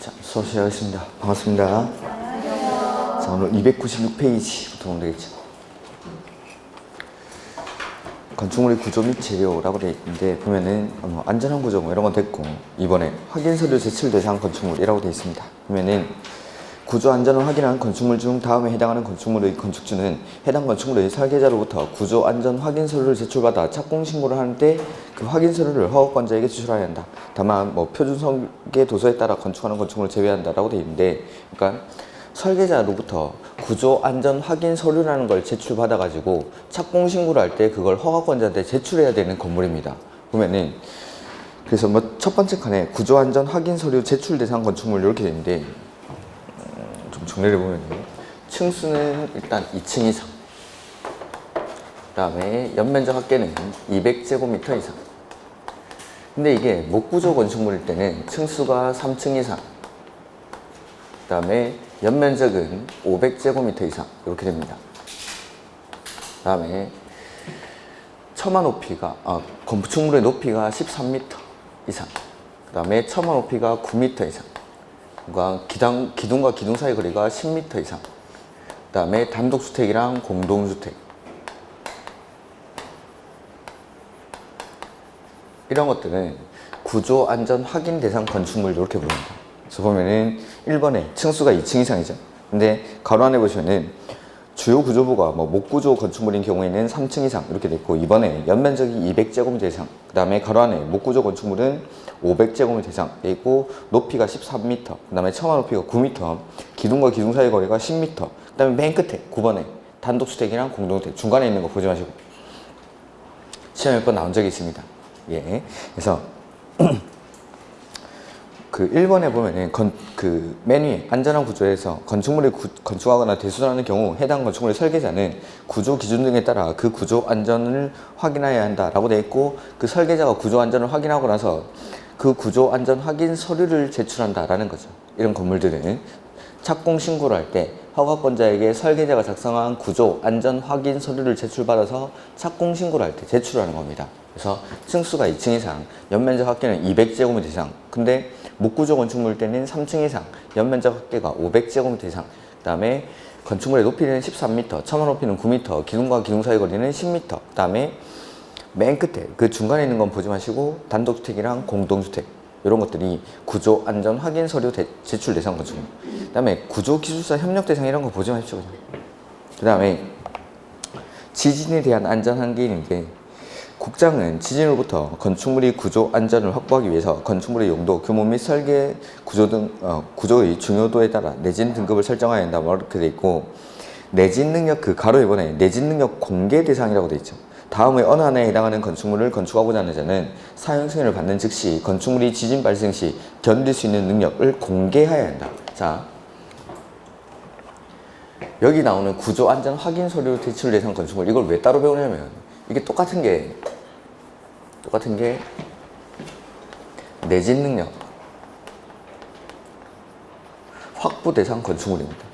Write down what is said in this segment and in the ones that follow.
자, 수업 시작하겠습니다. 반갑습니다. 자, 오늘 296페이지부터 보면 되겠죠. 건축물의 구조 및 재료라고 되어 있는데, 보면은 안전한 구조 이런 건 됐고, 이번에 확인 서류 제출 대상 건축물이라고 되어 있습니다. 보면은 구조 안전을 확인한 건축물 중 다음에 해당하는 건축물의 건축주는 해당 건축물의 설계자로부터 구조 안전 확인 서류를 제출받아 착공 신고를 하는데 그 확인 서류를 허가권자에게 제출해야 한다. 다만 표준 설계 도서에 따라 건축하는 건축물을 제외한다라고 되어 있는데, 그러니까 설계자로부터 구조 안전 확인 서류라는 걸 제출받아 가지고 착공 신고를 할 때 그걸 허가권자한테 제출해야 되는 건물입니다. 보면은 그래서 첫 번째 칸에 구조 안전 확인 서류 제출 대상 건축물 이렇게 되는데, 좀 정리를 보면 층수는 일단 2층 이상, 그 다음에 연면적 합계는 200제곱미터 이상. 근데 이게 목구조 건축물일 때는 층수가 3층 이상, 그 다음에 연면적은 500제곱미터 이상 이렇게 됩니다. 그 다음에 처마 높이가 건축물의 높이가 13m 이상, 그 다음에 처마 높이가 9m 이상, 그러니까 기둥과 기둥 사이 거리가 10m 이상, 그 다음에 단독주택이랑 공동주택, 이런 것들은 구조 안전 확인 대상 건축물 이렇게 부릅니다. 그래서 보면은 1번에 층수가 2층 이상이죠. 근데 가로 안에 보시면은 주요 구조부가 목구조 건축물인 경우에는 3층 이상 이렇게 돼 있고, 2번에 연면적이 200제곱미터 이상, 그 다음에 가로 안에 목구조 건축물은 500제곱미터 이상 돼 있고, 높이가 13m, 그 다음에 처마 높이가 9m, 기둥과 기둥 사이 거리가 10m, 그 다음에 맨 끝에 9번에 단독주택이랑 공동주택, 중간에 있는 거 보지 마시고 시험에 몇 번 나온 적이 있습니다. 예. 그래서 그 1번에 보면은 맨 위에 안전한 구조에서 건축물을 건축하거나 대수하는 경우 해당 건축물의 설계자는 구조 기준 등에 따라 그 구조 안전을 확인해야 한다라고 되어 있고, 그 설계자가 구조 안전을 확인하고 나서 그 구조 안전 확인 서류를 제출한다라는 거죠. 이런 건물들은 착공 신고를 할 때 허가권자에게 설계자가 작성한 구조 안전 확인 서류를 제출받아서 착공 신고를 할 때 제출하는 겁니다. 그래서 층수가 2층 이상, 연면적 합계는 200제곱미터 이상, 근데 목구조 건축물 때는 3층 이상, 연면적 합계가 500제곱미터 이상, 그 다음에 건축물의 높이는 13m, 처마 높이는 9m, 기둥과 기둥 사이 거리는 10m, 그 다음에 맨 끝에 그 중간에 있는 건 보지 마시고 단독주택이랑 공동주택, 이런 것들이 구조 안전 확인 서류 제출 대상 건축물. 그 다음에 구조 기술사 협력 대상 이런 거 보지 마십시오. 그 다음에 지진에 대한 안전 한계인데, 국장은 지진으로부터 건축물의 구조 안전을 확보하기 위해서 건축물의 용도, 규모 및 설계 구조 등 구조의 중요도에 따라 내진 등급을 설정해야 한다 이렇게 돼 있고, 내진 능력 가로에 보내 내진 능력 공개 대상이라고 돼 있죠. 다음의 어느 하나에 해당하는 건축물을 건축하고자 하는 자는 사용 승인을 받는 즉시 건축물이 지진 발생 시 견딜 수 있는 능력을 공개해야 한다. 자, 여기 나오는 구조 안전 확인 서류 제출 대상 건축물, 이걸 왜 따로 배우냐면, 이게 똑같은 게 내진 능력 확보 대상 건축물입니다.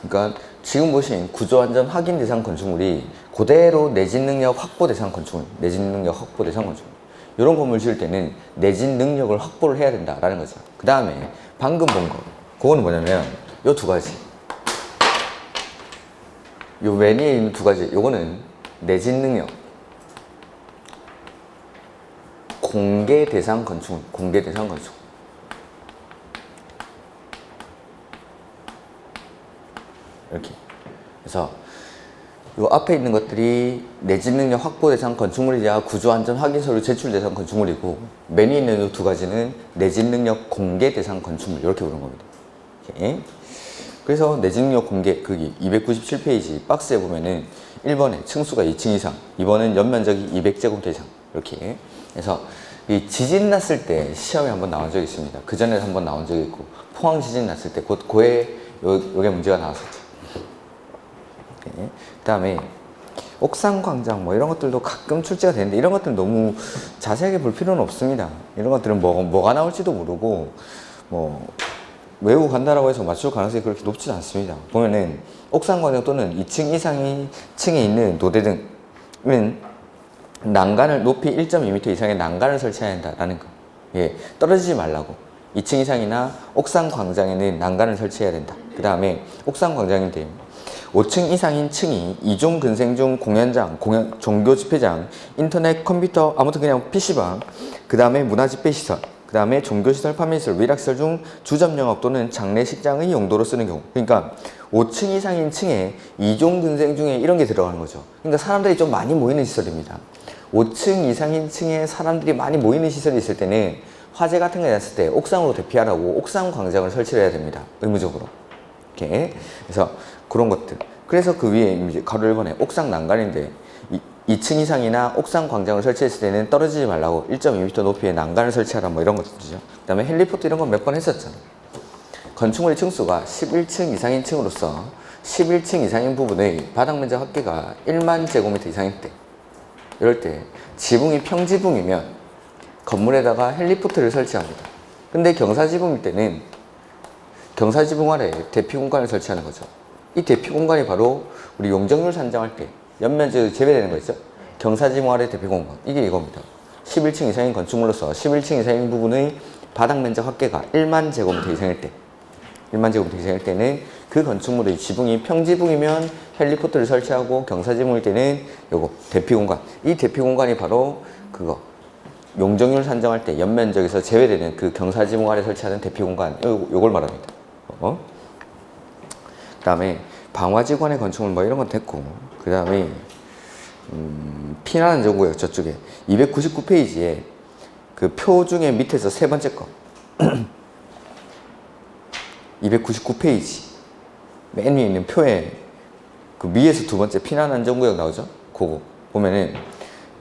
그러니까 지금 보신 구조 안전 확인 대상 건축물이 그대로 내진 능력 확보 대상 건축물, 내진 능력 확보 대상 건축물. 이런 건물 지을 때는 내진 능력을 확보를 해야 된다라는 거죠. 그 다음에 방금 본 거, 그거는 뭐냐면 요 두 가지. 요 맨 위에 있는 두 가지, 요거는 내진 능력 공개 대상 건축물, 공개 대상 건축물. 이렇게. 그래서 요 앞에 있는 것들이 내진 능력 확보 대상 건축물이자 구조 안전 확인 서류 제출 대상 건축물이고, 맨 위에 있는 요 두 가지는 내진 능력 공개 대상 건축물, 이렇게 부르는 겁니다. 이렇게. 그래서 내진 능력 공개, 거기 297페이지 박스에 보면은 1번에 층수가 2층 이상, 2번은 연면적이 200제곱미터 이상, 이렇게. 그래서 이 지진 났을 때 시험에 한번 나온 적이 있습니다. 그 전에 한번 나온 적이 있고, 포항 지진 났을 때 고에 요게 문제가 나왔었죠. 그 다음에 옥상 광장 이런 것들도 가끔 출제가 되는데, 이런 것들은 너무 자세하게 볼 필요는 없습니다. 이런 것들은 뭐가 나올지도 모르고 외우고 간다라고 해서 맞출 가능성이 그렇게 높지 않습니다. 보면은 옥상 광장 또는 2층 이상의 층에 있는 노대 등은 난간을 높이 1.2m 이상의 난간을 설치해야 한다라는 거. 예, 떨어지지 말라고. 2층 이상이나 옥상 광장에는 난간을 설치해야 된다. 그 다음에 옥상 광장인데 5층 이상인 층이 이종 근생 중 공연장, 종교 집회장, 인터넷, 컴퓨터, 아무튼 그냥 PC방, 그 다음에 문화집회시설, 그 다음에 종교시설, 판매시설, 위락시설 중 주점영업 또는 장례식장의 용도로 쓰는 경우. 그러니까 5층 이상인 층에 이종 근생 중에 이런 게 들어가는 거죠. 그러니까 사람들이 좀 많이 모이는 시설입니다. 5층 이상인 층에 사람들이 많이 모이는 시설이 있을 때는 화재 같은 게 났을 때 옥상으로 대피하라고 옥상 광장을 설치를 해야 됩니다. 의무적으로. 이렇게. 그래서 그런 것들. 그래서 그 위에 이제 가로 1번에 옥상 난간인데 2층 이상이나 옥상 광장을 설치했을 때는 떨어지지 말라고 1.2m 높이의 난간을 설치하라 뭐 이런 것들이죠. 그 다음에 헬리포트 이런 건 몇 번 했었잖아. 건축물의 층수가 11층 이상인 층으로서 11층 이상인 부분의 바닥 면적 합계가 1만 제곱미터 이상일 때, 이럴 때 지붕이 평지붕이면 건물에다가 헬리포트를 설치합니다. 근데 경사지붕일 때는 경사지붕 아래 대피 공간을 설치하는 거죠. 이 대피 공간이 바로 우리 용적률 산정할 때 연면적 제외되는 거 있죠? 경사지붕 아래 대피 공간. 이게 이겁니다. 11층 이상인 건축물로서 11층 이상인 부분의 바닥 면적 합계가 1만 제곱미터 이상일 때, 1만 제곱미터 이상일 때는 그 건축물의 지붕이 평지붕이면 헬리포트를 설치하고 경사지붕일 때는 요거 대피 공간. 이 대피 공간이 바로 그거 용적률 산정할 때 연면적에서 제외되는 그 경사지붕 아래 설치하는 대피 공간. 요걸 말합니다. 그 다음에 방화지관의 건축물 뭐 이런 건 됐고, 그 다음에 피난안전구역 저쪽에 299페이지에 그 표 중에 밑에서 세 번째 거 299페이지 맨 위에 있는 표에 그 위에서 두 번째 피난안전구역 나오죠? 그거 보면은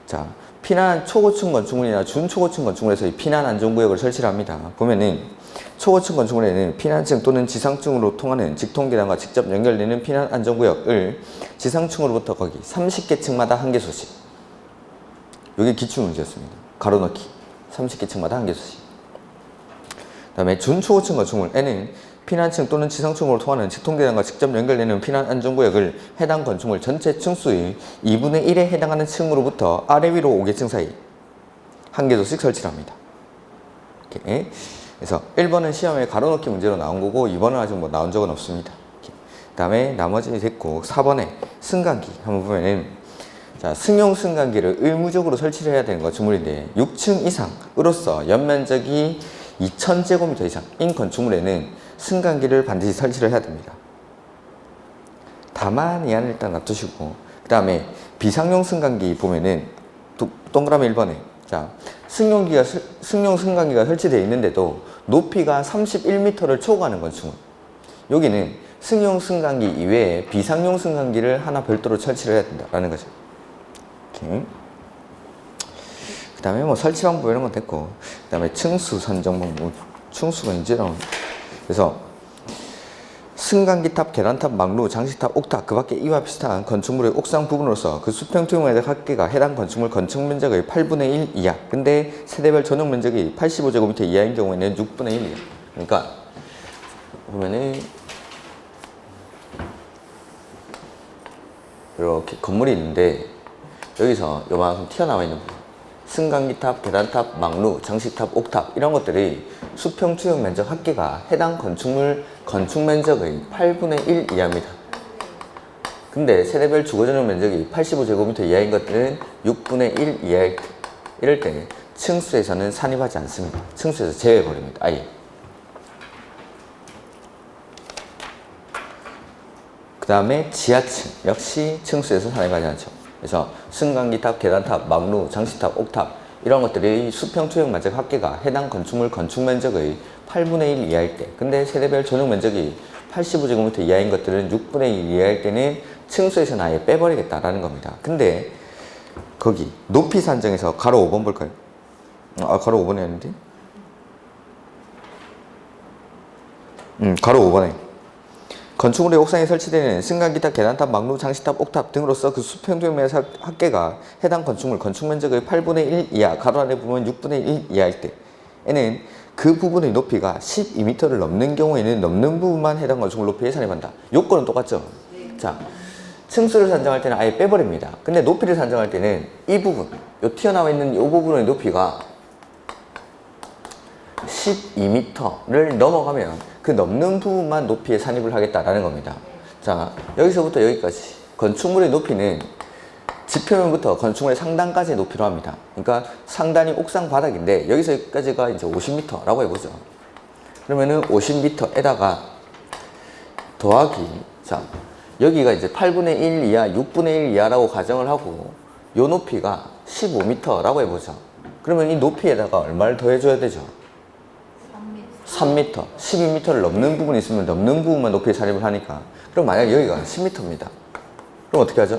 자 피난 초고층 건축물이나 준초고층 건축물에서 이 피난안전구역을 설치를 합니다. 보면은 초고층 건축물에는 피난층 또는 지상층으로 통하는 직통계단과 직접 연결되는 피난안전구역을 지상층으로부터 거기 30개 층마다 한 개소씩. 이게 기출문제였습니다. 가로넣기 30개 층마다 한 개소씩. 그 다음에 준초고층 건축물에는 피난층 또는 지상층으로 통하는 직통계단과 직접 연결되는 피난안전구역을 해당 건축물 전체 층수의 2분의 1에 해당하는 층으로부터 아래 위로 5개층 사이 한 개소씩 설치를 합니다. 이렇게. 그래서 1번은 시험에 가로넣기 문제로 나온 거고 2번은 아직 뭐 나온 적은 없습니다. 그 다음에 나머지 됐고 4번에 승강기 한번 보면은 자 승용 승강기를 의무적으로 설치를 해야 되는 건축물인데 6층 이상으로서 연면적이 2000제곱미터 이상인 건축물에는 승강기를 반드시 설치를 해야 됩니다. 다만 이 안을 일단 놔두시고 그 다음에 비상용 승강기 보면은 동그라미 1번에 자 승용 승강기가 설치되어 있는데도 높이가 31m를 초과하는 건축물, 여기는 승용 승강기 이외에 비상용 승강기를 하나 별도로 설치를 해야 된다라는 거죠. 그 다음에 뭐 설치 방법 이런 건 됐고, 그 다음에 층수 선정 방법, 층수가 이제는 그래서 승강기탑, 계단탑, 막루, 장식탑, 옥탑 그 밖에 이와 비슷한 건축물의 옥상 부분으로서 그 수평 투영 면적 합계가 해당 건축물 건축 면적의 8분의 1 이하, 근데 세대별 전용 면적이 85제곱미터 이하인 경우에는 6분의 1 이하. 그러니까 보면은 이렇게 건물이 있는데 여기서 요만큼 튀어나와 있는 부분, 승강기탑, 계단탑, 막루, 장식탑, 옥탑 이런 것들이 수평 투영 면적 합계가 해당 건축물 건축 면적의 8분의 1 이하입니다. 근데 세대별 주거 전용 면적이 85제곱미터 이하인 것들은 6분의 1 이하일 때, 이럴 때 층수에서는 산입하지 않습니다. 층수에서 제외해버립니다. 아예. 그 다음에 지하층 역시 층수에서 산입하지 않죠. 그래서 승강기탑, 계단탑, 막루, 장식탑, 옥탑 이런 것들이 수평 투영 면적 합계가 해당 건축물 건축 면적의 8분의 1 이하일 때, 근데 세대별 전용 면적이 85제곱미터 이하인 것들은 6분의 1 이하일 때는 층수에서는 아예 빼버리겠다라는 겁니다. 근데 거기 높이 산정에서 가로 5번 볼까요? 가로 5번이었는데? 가로 5번에 건축물의 옥상에 설치되는 승강기탑, 계단탑, 막루, 장식탑, 옥탑 등으로서 그 수평투영면적 합계가 해당 건축물 건축 면적의 8분의 1 이하, 가로 안에 보면 6분의 1 이하일 때에는 그 부분의 높이가 12m를 넘는 경우에는 넘는 부분만 해당 건축물 높이에 산입한다. 요건은 똑같죠? 자, 층수를 산정할 때는 아예 빼버립니다. 근데 높이를 산정할 때는 이 부분, 요 튀어나와 있는 이 부분의 높이가 12m를 넘어가면 그 넘는 부분만 높이에 산입을 하겠다라는 겁니다. 자, 여기서부터 여기까지 건축물의 높이는 지표면부터 건축물의 상단까지의 높이로 합니다. 그러니까 상단이 옥상 바닥인데 여기서 여기까지가 이제 50m라고 해보죠. 그러면은 50m에다가 더하기, 자, 여기가 이제 8분의 1 이하, 6분의 1 이하라고 가정을 하고 요 높이가 15m라고 해보죠. 그러면 이 높이에다가 얼마를 더해줘야 되죠? 3m. 12m를 넘는 부분이 있으면 넘는 부분만 높이에 산입을 하니까. 그럼 만약 여기가 10m입니다. 그럼 어떻게 하죠?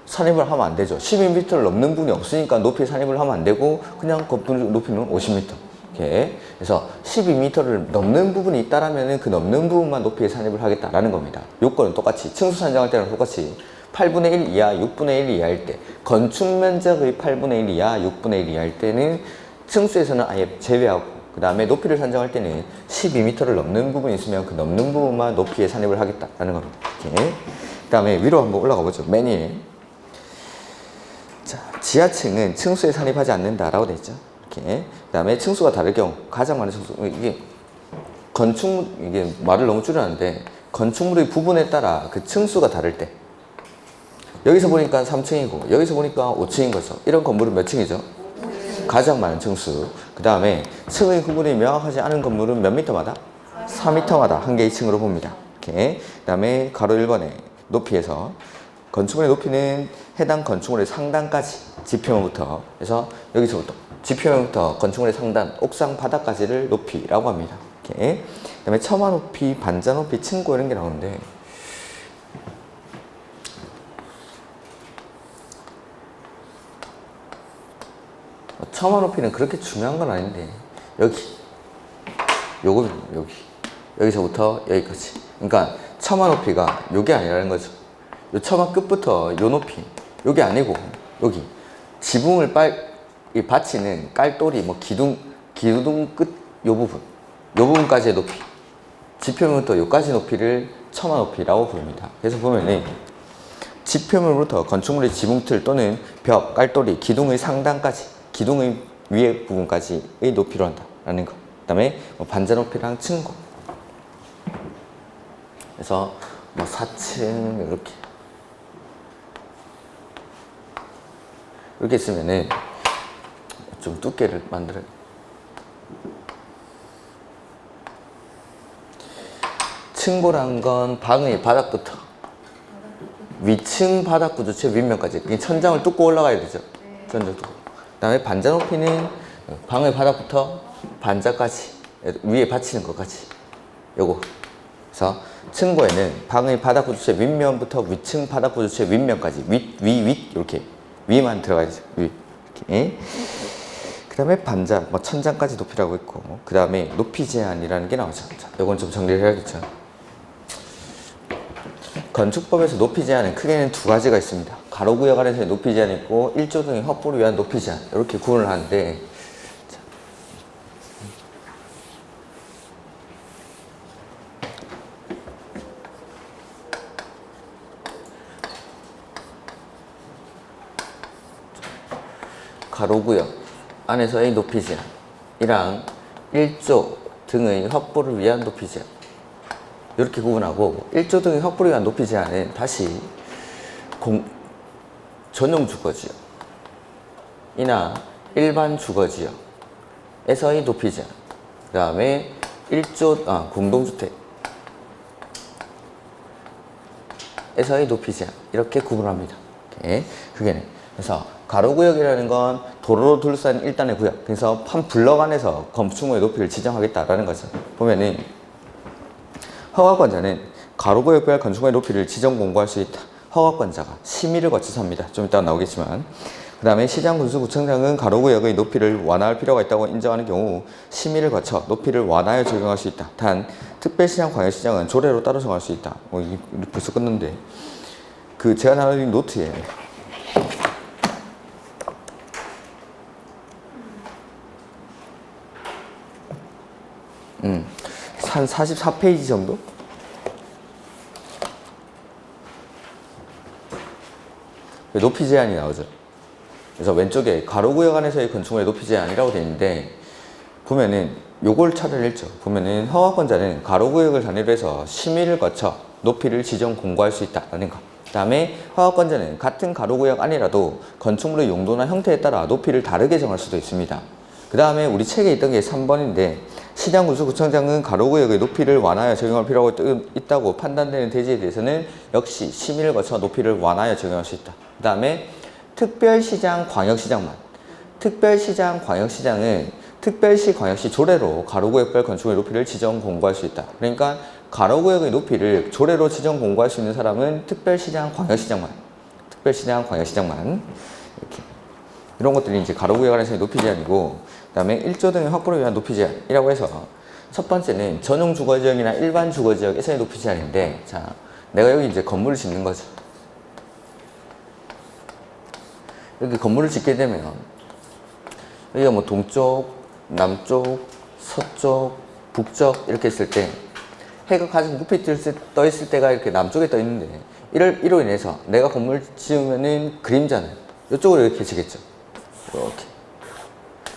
산입을 하면 안 되죠. 12m를 넘는 부분이 없으니까 높이에 산입을 하면 안 되고 그냥 겉분 높이는 50m. 이렇게. 그래서 12m를 넘는 부분이 있다라면 그 넘는 부분만 높이에 산입을 하겠다라는 겁니다. 요건은 똑같이 층수 산정할 때는 똑같이 8분의 1 이하, 6분의 1 이하일 때 건축 면적의 8분의 1 이하, 6분의 1 이하일 때는 층수에서는 아예 제외하고 그 다음에 높이를 산정할 때는 12m를 넘는 부분이 있으면 그 넘는 부분만 높이에 산입을 하겠다라는 겁니다. 이렇게. 그 다음에 위로 한번 올라가 보죠. 맨 위에. 자, 지하층은 층수에 산입하지 않는다라고 되어 있죠. 이렇게. 그 다음에 층수가 다를 경우 가장 많은 층수, 이게 이게 말을 너무 줄였는데 건축물의 부분에 따라 그 층수가 다를 때 여기서 보니까 3층이고 여기서 보니까 5층인 거죠. 이런 건물은 몇 층이죠? 가장 많은 층수. 그 다음에 층의 구분이 명확하지 않은 건물은 몇 미터마다? 4미터마다 한 개의 층으로 봅니다. 이렇게. 그 다음에 가로 1번에 높이에서 건축물의 높이는 해당 건축물의 상단까지 지표면부터 그래서 여기서부터 지표면부터 건축물의 상단 옥상 바닥까지를 높이라고 합니다. 이렇게. 그 다음에 처마 높이, 반자 높이, 층고 이런 게 나오는데 처마 높이는 그렇게 중요한 건 아닌데 여기서부터 여기까지. 그러니까 처마 높이가 요게 아니라는 거죠. 요 처마 끝부터 요 높이 요게 아니고 여기 지붕을 받치는 깔돌이 뭐 기둥 끝 요 부분까지의 높이 지표면부터 요까지 높이를 처마 높이라고 부릅니다. 그래서 보면은 지표면부터 건축물의 지붕틀 또는 벽, 깔돌이, 기둥의 상단까지 기둥의 위에 부분까지의 높이로 한다라는 거. 그 다음에 뭐 반자 높이랑 층고. 그래서 뭐 4층 이렇게 있으면은 좀 두께를 만들어요. 층고란 건 방의 바닥부터 위층 바닥 구조체 윗면까지 천장을 뚫고 올라가야 되죠. 천장 뚫고. 그 다음에 반자 높이는 방의 바닥부터 반자까지 위에 받치는 것까지 요거. 그래서 층고에는 방의 바닥 구조체 윗면부터 위층 바닥 구조체 윗면까지 윗 이렇게 위만 들어가야죠. 위 이렇게. 그 다음에 반자 뭐 천장까지 높이라고 있고 그 다음에 높이 제한이라는 게 나오죠. 자, 요건 좀 정리를 해야겠죠. 건축법에서 높이 제한은 크게는 두 가지가 있습니다. 가로구역 안에서의 높이 제한이 있고 1조 등의 확보를 위한 높이 제한 이렇게 구분을 하는데 자. 가로구역 안에서의 높이 제한이랑 1조 등의 확보를 위한 높이 제한 이렇게 구분하고 1조 등의 확보를 위한 높이 제한은 다시 전용 주거지역 이나 일반 주거지역에서의 높이 제한 그 다음에 1조 공동주택 에서의 높이 제한 이렇게 구분합니다. 이렇게. 그래서 가로구역이라는 건 도로로 둘러싼 일단의 구역 그래서 한 블럭 안에서 건축물의 높이를 지정하겠다라는 거죠. 보면은 허가권자는 가로구역 구역 건축물의 높이를 지정 공고할 수 있다. 허가권자가 심의를 거쳐서 합니다. 좀 이따가 나오겠지만 그 다음에 시장군수구청장은 가로구역의 높이를 완화할 필요가 있다고 인정하는 경우 심의를 거쳐 높이를 완화하여 적용할 수 있다. 단 특별시장 광역시장은 조례로 따로 정할 수 있다. 이게 벌써 끝났는데 제가 나눈 노트에 한 44페이지 정도? 높이 제한이 나오죠. 그래서 왼쪽에 가로구역 안에서의 건축물의 높이 제한이라고 되어 있는데, 보면은 요걸 차례를 읽죠. 보면은 허가권자는 가로구역을 단위로 해서 심의를 거쳐 높이를 지정 공고할 수 있다라는 거. 그 다음에 허가권자는 같은 가로구역 안이라도 건축물의 용도나 형태에 따라 높이를 다르게 정할 수도 있습니다. 그 다음에 우리 책에 있던 게 3번인데, 시장군수구청장은 가로구역의 높이를 완화하여 적용할 필요가 있다고 판단되는 대지에 대해서는 역시 심의를 거쳐 높이를 완화하여 적용할 수 있다. 그 다음에 특별시장, 광역시장만. 특별시장, 광역시장은 특별시, 광역시 조례로 가로구역별 건축물의 높이를 지정 공고할 수 있다. 그러니까 가로구역의 높이를 조례로 지정 공고할 수 있는 사람은 특별시장, 광역시장만. 특별시장, 광역시장만. 이렇게. 이런 것들이 이제 가로구역 안에서의 높이 제한이고, 그 다음에 1조 등의 확보를 위한 높이 제한이라고 해서, 첫 번째는 전용 주거지역이나 일반 주거지역에서의 높이 제한인데, 자, 내가 여기 이제 건물을 짓는 거죠. 이렇게 건물을 짓게 되면, 여기가 뭐 동쪽, 남쪽, 서쪽, 북쪽 이렇게 있을 때, 해가 가장 높이 떠 있을 때가 이렇게 남쪽에 떠 있는데, 이로 인해서 내가 건물 지으면은 그림자는 이쪽으로 이렇게 지겠죠. 이렇게.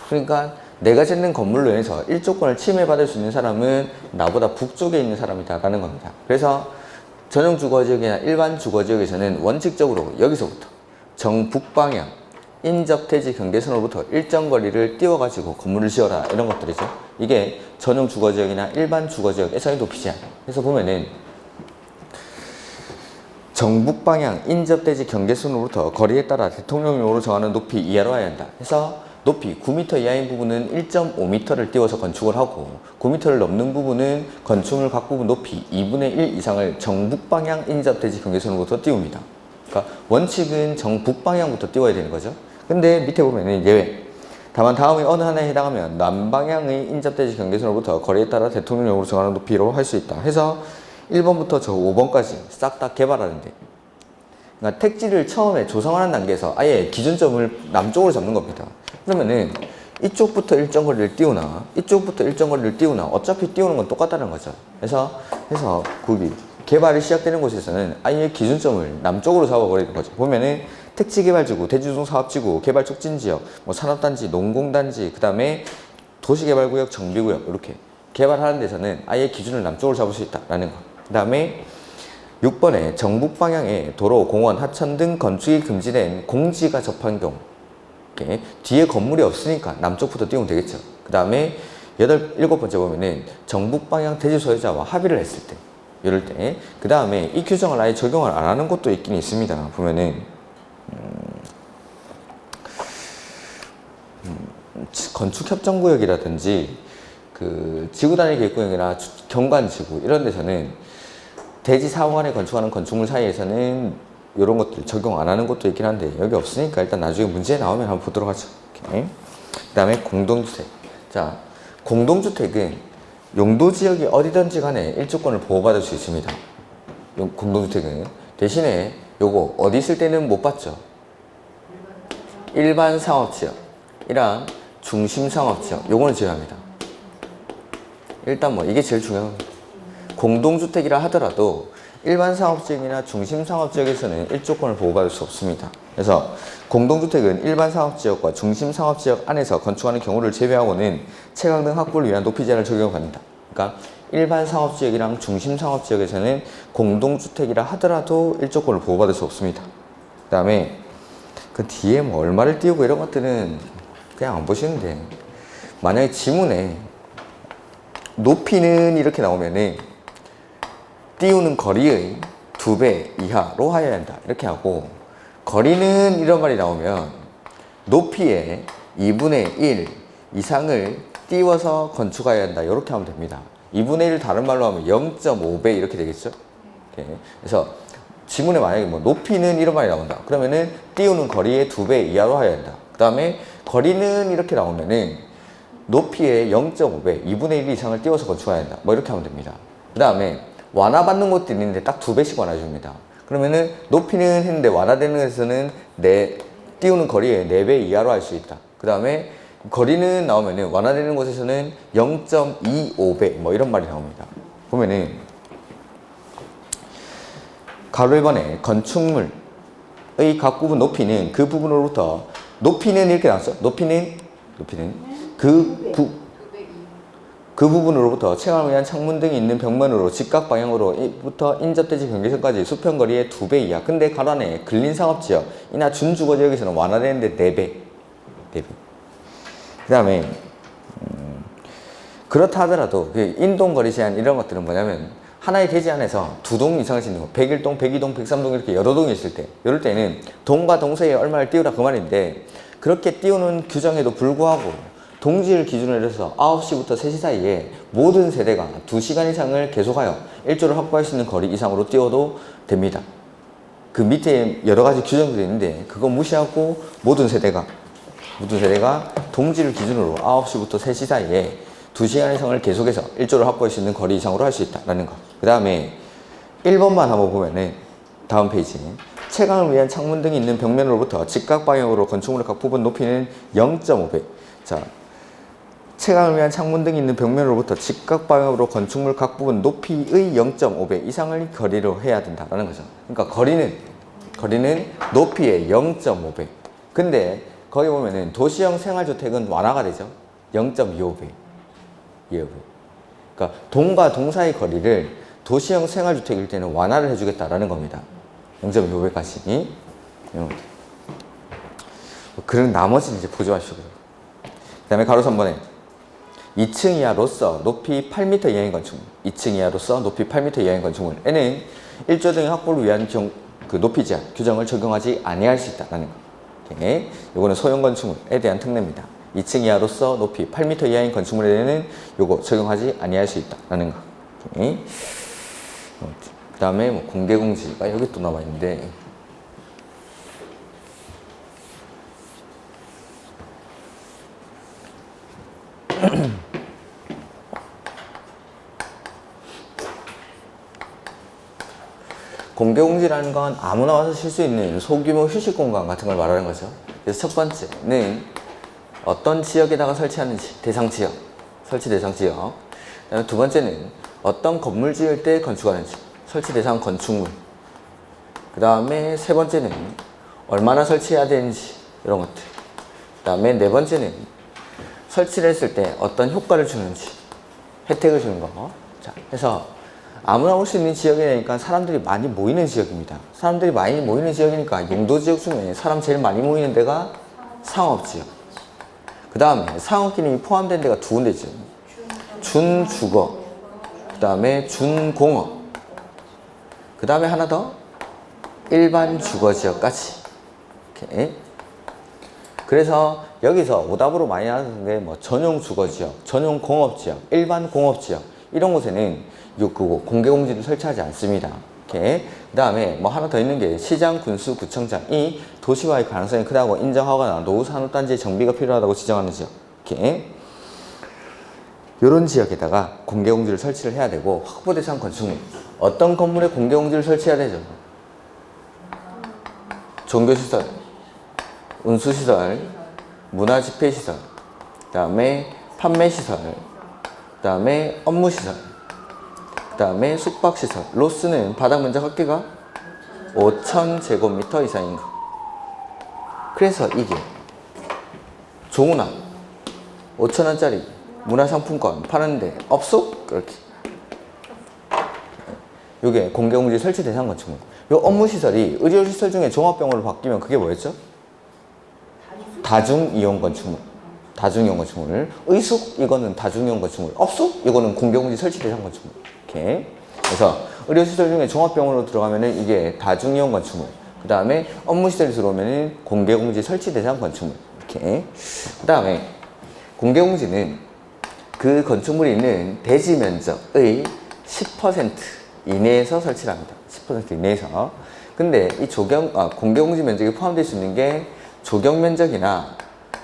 그러니까 내가 짓는 건물로 인해서 일조권을 침해받을 수 있는 사람은 나보다 북쪽에 있는 사람이다라는 겁니다. 그래서 전용 주거지역이나 일반 주거지역에서는 원칙적으로 여기서부터 정북방향 인접대지 경계선으로부터 일정 거리를 띄워가지고 건물을 지어라, 이런 것들이죠. 이게 전용 주거지역이나 일반 주거지역에서의 높이 제한. 그래서 보면은 정북방향 인접대지 경계선으로부터 거리에 따라 대통령령으로 정하는 높이 이하로 해야 한다. 그래서 높이 9m 이하인 부분은 1.5m를 띄워서 건축을 하고, 9m를 넘는 부분은 건축물 각 부분 높이 2분의 1 이상을 정북방향 인접대지 경계선으로부터 띄웁니다. 그러니까 원칙은 정북방향부터 띄워야 되는 거죠. 근데 밑에 보면은 예외. 다만 다음의 어느 하나에 해당하면 남방향의 인접대지 경계선으로부터 거리에 따라 대통령령으로 정하는 높이로 할 수 있다. 해서 1번부터 저 5번까지 싹 다 개발하는데, 그러니까 택지를 처음에 조성하는 단계에서 아예 기준점을 남쪽으로 잡는 겁니다. 그러면은 이쪽부터 일정 거리를 띄우나 이쪽부터 일정 거리를 띄우나 어차피 띄우는 건 똑같다는 거죠. 그래서 거기 개발이 시작되는 곳에서는 아예 기준점을 남쪽으로 잡아버리는 거죠. 보면은 택지개발지구, 대지조성 사업지구, 개발촉진지역, 뭐 산업단지, 농공단지, 그 다음에 도시개발구역, 정비구역, 이렇게 개발하는 데서는 아예 기준을 남쪽으로 잡을 수 있다라는 거. 그 다음에 6번에 정북방향에 도로, 공원, 하천 등 건축이 금지된 공지가 접한 경우, 이렇게 뒤에 건물이 없으니까 남쪽부터 띄우면 되겠죠. 그 다음에 7번째 보면은 정북방향 대지 소유자와 합의를 했을 때, 이럴 때, 그 다음에 이 규정을 아예 적용을 안 하는 곳도 있긴 있습니다. 보면은 건축협정구역이라든지 그 지구단위 계획구역이나 경관지구 이런 데서는 대지 사후간에 건축하는 건축물 사이에서는 이런 것들 적용 안 하는 것도 있긴 한데, 여기 없으니까 일단 나중에 문제 나오면 한번 보도록 하죠. 그 다음에 공동주택. 자, 공동주택은 용도지역이 어디든지 간에 일조권을 보호받을 수 있습니다. 공동주택은. 대신에 요거 어디 있을 때는 못 받죠. 일반 상업지역이랑 중심 상업지역, 요거는 제외합니다. 일단 뭐 이게 제일 중요합니다. 공동주택이라 하더라도 일반 상업지역이나 중심 상업지역에서는 일조권을 보호받을 수 없습니다. 그래서 공동주택은 일반 상업지역과 중심 상업지역 안에서 건축하는 경우를 제외하고는 채광 등 확보를 위한 높이 제한을 적용받는다. 그러니까 일반 상업지역이랑 중심 상업지역에서는 공동주택이라 하더라도 일조권을 보호받을 수 없습니다. 그 다음에 그 뒤에 뭐 얼마를 띄우고 이런 것들은 그냥 안 보시면 돼. 만약에 지문에 높이는 이렇게 나오면은 띄우는 거리의 2배 이하로 하여야 한다, 이렇게 하고, 거리는 이런 말이 나오면 높이의 2분의 1 이상을 띄워서 건축해야 한다, 이렇게 하면 됩니다. 2분의 1 다른 말로 하면 0.5배 이렇게 되겠죠. 이렇게. 그래서 지문에 만약에 뭐 높이는 이런 말이 나온다, 그러면은 띄우는 거리의 2배 이하로 하여야 한다. 그 다음에 거리는 이렇게 나오면은 높이의 0.5배 2분의 1 이상을 띄워서 건축해야 한다, 뭐 이렇게 하면 됩니다. 그 다음에 완화받는 것도 있는데 딱 2배씩 완화줍니다. 그러면은 높이는 했는데 완화되는 것에서는 띄우는 거리의 4배 이하로 할 수 있다. 그 다음에 거리는 나오면은 완화되는 곳에서는 0.25배 뭐 이런 말이 나옵니다. 보면은 가로 1번에 건축물 각 부분 높이는 그 부분으로부터 높이는 이렇게 나왔어. 높이는 그 부분으로부터 체감을 위한 창문 등이 있는 벽면으로 직각 방향으로부터 인접대지 경계선까지 수평거리의 2배 이하. 근데 가로 안에 근린상업지역 이나 준주거지역에서는 완화되는데 4배. 그 다음에 그렇다 하더라도 그 인동거리 제한 이런 것들은 뭐냐면 하나의 대지 안에서 2동 이상을 짓는 거, 101동, 102동, 103동 이렇게 여러 동이 있을 때, 이럴 때는 동과 동 사이에 얼마를 띄우라 그 말인데, 그렇게 띄우는 규정에도 불구하고 동지를 기준으로 해서 9시부터 3시 사이에 모든 세대가 2시간 이상을 계속하여 일조를 확보할 수 있는 거리 이상으로 띄워도 됩니다. 그 밑에 여러 가지 규정들이 있는데 그거 무시하고 모든 세대가 동지를 기준으로 9시부터 3시 사이에 2시간 이상을 계속해서 일조를 확보할 수 있는 거리 이상으로 할 수 있다라는 거. 그 다음에 1번만 한번 보면은 다음 페이지. 채광을 위한 창문 등이 있는 벽면으로부터 직각 방향으로 건축물의 각 부분 높이는 0.5배. 자, 채광을 위한 창문 등이 있는 벽면으로부터 직각 방향으로 건축물 각 부분 높이의 0.5배 이상을 거리로 해야 된다라는 거죠. 그러니까 거리는 높이의 0.5배. 근데 거기 보면은 도시형 생활주택은 완화가 되죠. 0.25배. 그러니까 동과 동 사이 거리를 도시형 생활주택일 때는 완화를 해주겠다라는 겁니다. 0.25배까지. 그런 나머지는 이제 보지 마시고. 그 다음에 가로 3번에 2층 이하로서 높이 8m 이하인 건축물. 2층 이하로서 높이 8m 이하인 건축물에는 일조 등의 확보를 위한 그 높이 제한 규정을 적용하지 아니할 수 있다라는 거. 오케이. 요거는 소형 건축물에 대한 특례입니다. 2층 이하로서 높이 8m 이하인 건축물에 대해서는 요거 적용하지 아니할 수 있다라는 거. 오케이. 그 다음에 뭐 공개공지가 여기 또 남아있는데, 공개공지라는 건 아무나 와서 쉴 수 있는 소규모 휴식 공간 같은 걸 말하는 거죠. 그래서 첫 번째는 어떤 지역에다가 설치하는지, 대상 지역, 설치 대상 지역. 그다음에 두 번째는 어떤 건물 지을 때 건축하는지, 설치 대상 건축물. 그 다음에 세 번째는 얼마나 설치해야 되는지, 이런 것들. 그 다음에 네 번째는 설치를 했을 때 어떤 효과를 주는지, 혜택을 주는 거. 자, 그래서 아무나 올 수 있는 지역이니까 사람들이 많이 모이는 지역입니다. 사람들이 많이 모이는 지역이니까 용도 지역 중에 사람 제일 많이 모이는 데가 상업지역. 그 다음에 상업기능이 포함된 데가 두 군데죠. 준주거, 그 다음에 준공업, 그 다음에 하나 더 일반 주거지역까지. 이렇게. 그래서 여기서 오답으로 많이 나오는 게 뭐 전용 주거지역, 전용 공업지역, 일반 공업지역 이런 곳에는 공개공지를 설치하지 않습니다. 이렇게. 그 다음에 뭐 하나 더 있는 게 시장, 군수, 구청장이 도시화의 가능성이 크다고 인정하거나 노후산업단지의 정비가 필요하다고 지정하는 지역. 이렇게. 이런 지역에다가 공개공지를 설치를 해야 되고, 확보대상 건축물. 어떤 건물에 공개공지를 설치해야 되죠? 종교시설, 운수시설, 문화집회시설, 그 다음에 판매시설, 그 다음에 업무시설, 그 다음에 숙박시설. 로스는 바닥 면적 합계가 5,000제곱미터 이상인 거. 그래서 이게 좋으나 5,000원짜리 문화상품권 파는데 없어? 그렇게. 요게 공개공지 설치 대상 건축물. 요 업무시설이 의료시설 중에 종합병원으로 바뀌면 그게 뭐였죠? 다중이용 건축물. 다중이용 건축물. 의숙 이거는 다중이용 건축물. 업숙 이거는 공개공지 설치 대상 건축물. 이렇게. 그래서 의료시설 중에 종합병원으로 들어가면은 이게 다중이용 건축물. 그 다음에 업무시설이 들어오면은 공개공지 설치 대상 건축물. 이렇게. 그 다음에 공개공지는 그 건축물이 있는 대지 면적의 10% 이내에서 설치를 합니다. 10% 이내에서. 근데 이 공개공지 면적에 포함될 수 있는 게 조경면적이나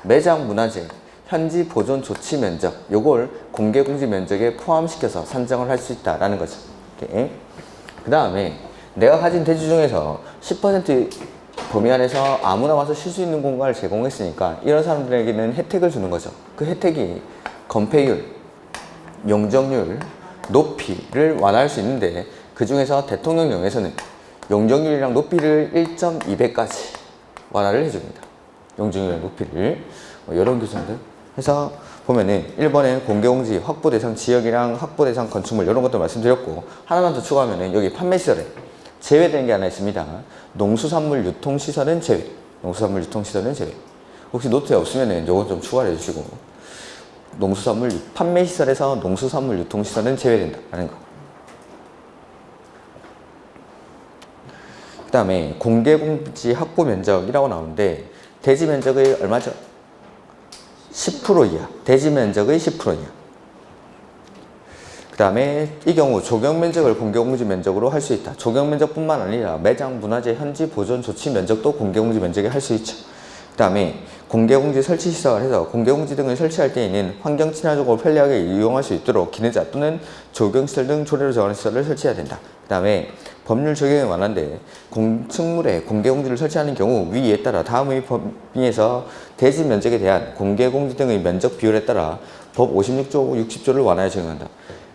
매장 문화재, 현지 보존 조치 면적, 요걸 공개공지 면적에 포함시켜서 산정을 할 수 있다라는 거죠. 그 다음에 내가 가진 대지 중에서 10% 범위 안에서 아무나 와서 쉴 수 있는 공간을 제공했으니까 이런 사람들에게는 혜택을 주는 거죠. 그 혜택이 건폐율, 용적률, 높이를 완화할 수 있는데, 그 중에서 대통령령에서는 용적률이랑 높이를 1.2배까지 완화를 해줍니다. 용적률이랑 높이를 이런 규정들 해서 보면은 1번에 공개공지 확보 대상 지역이랑 확보 대상 건축물 이런 것들 말씀드렸고, 하나만 더 추가하면은 여기 판매시설에 제외되는 게 하나 있습니다. 농수산물 유통시설은 제외. 농수산물 유통시설은 제외. 혹시 노트에 없으면은 요건 좀 추가를 해주시고, 농수산물 판매시설에서 농수산물 유통시설은 제외된다라는 거. 그 다음에 공개공지 확보 면적이라고 나오는데, 대지 면적의 얼마죠? 10% 이하. 대지 면적의 10% 이하. 그 다음에 이 경우 조경 면적을 공개공지 면적으로 할 수 있다. 조경 면적뿐만 아니라 매장, 문화재, 현지 보존 조치 면적도 공개공지 면적에 할 수 있죠. 그 다음에 공개공지 설치 시설을 해서 공개공지 등을 설치할 때에는 환경 친화적으로 편리하게 이용할 수 있도록 기내자 또는 조경시설 등 조례로 정하는 시설을 설치해야 된다. 그 다음에 법률 적용에 관한데, 건축물에 공개공지를 설치하는 경우 위에 따라 다음의 범위에서 대지 면적에 대한 공개공지 등의 면적 비율에 따라 법 56조 60조를 완화해 적용한다.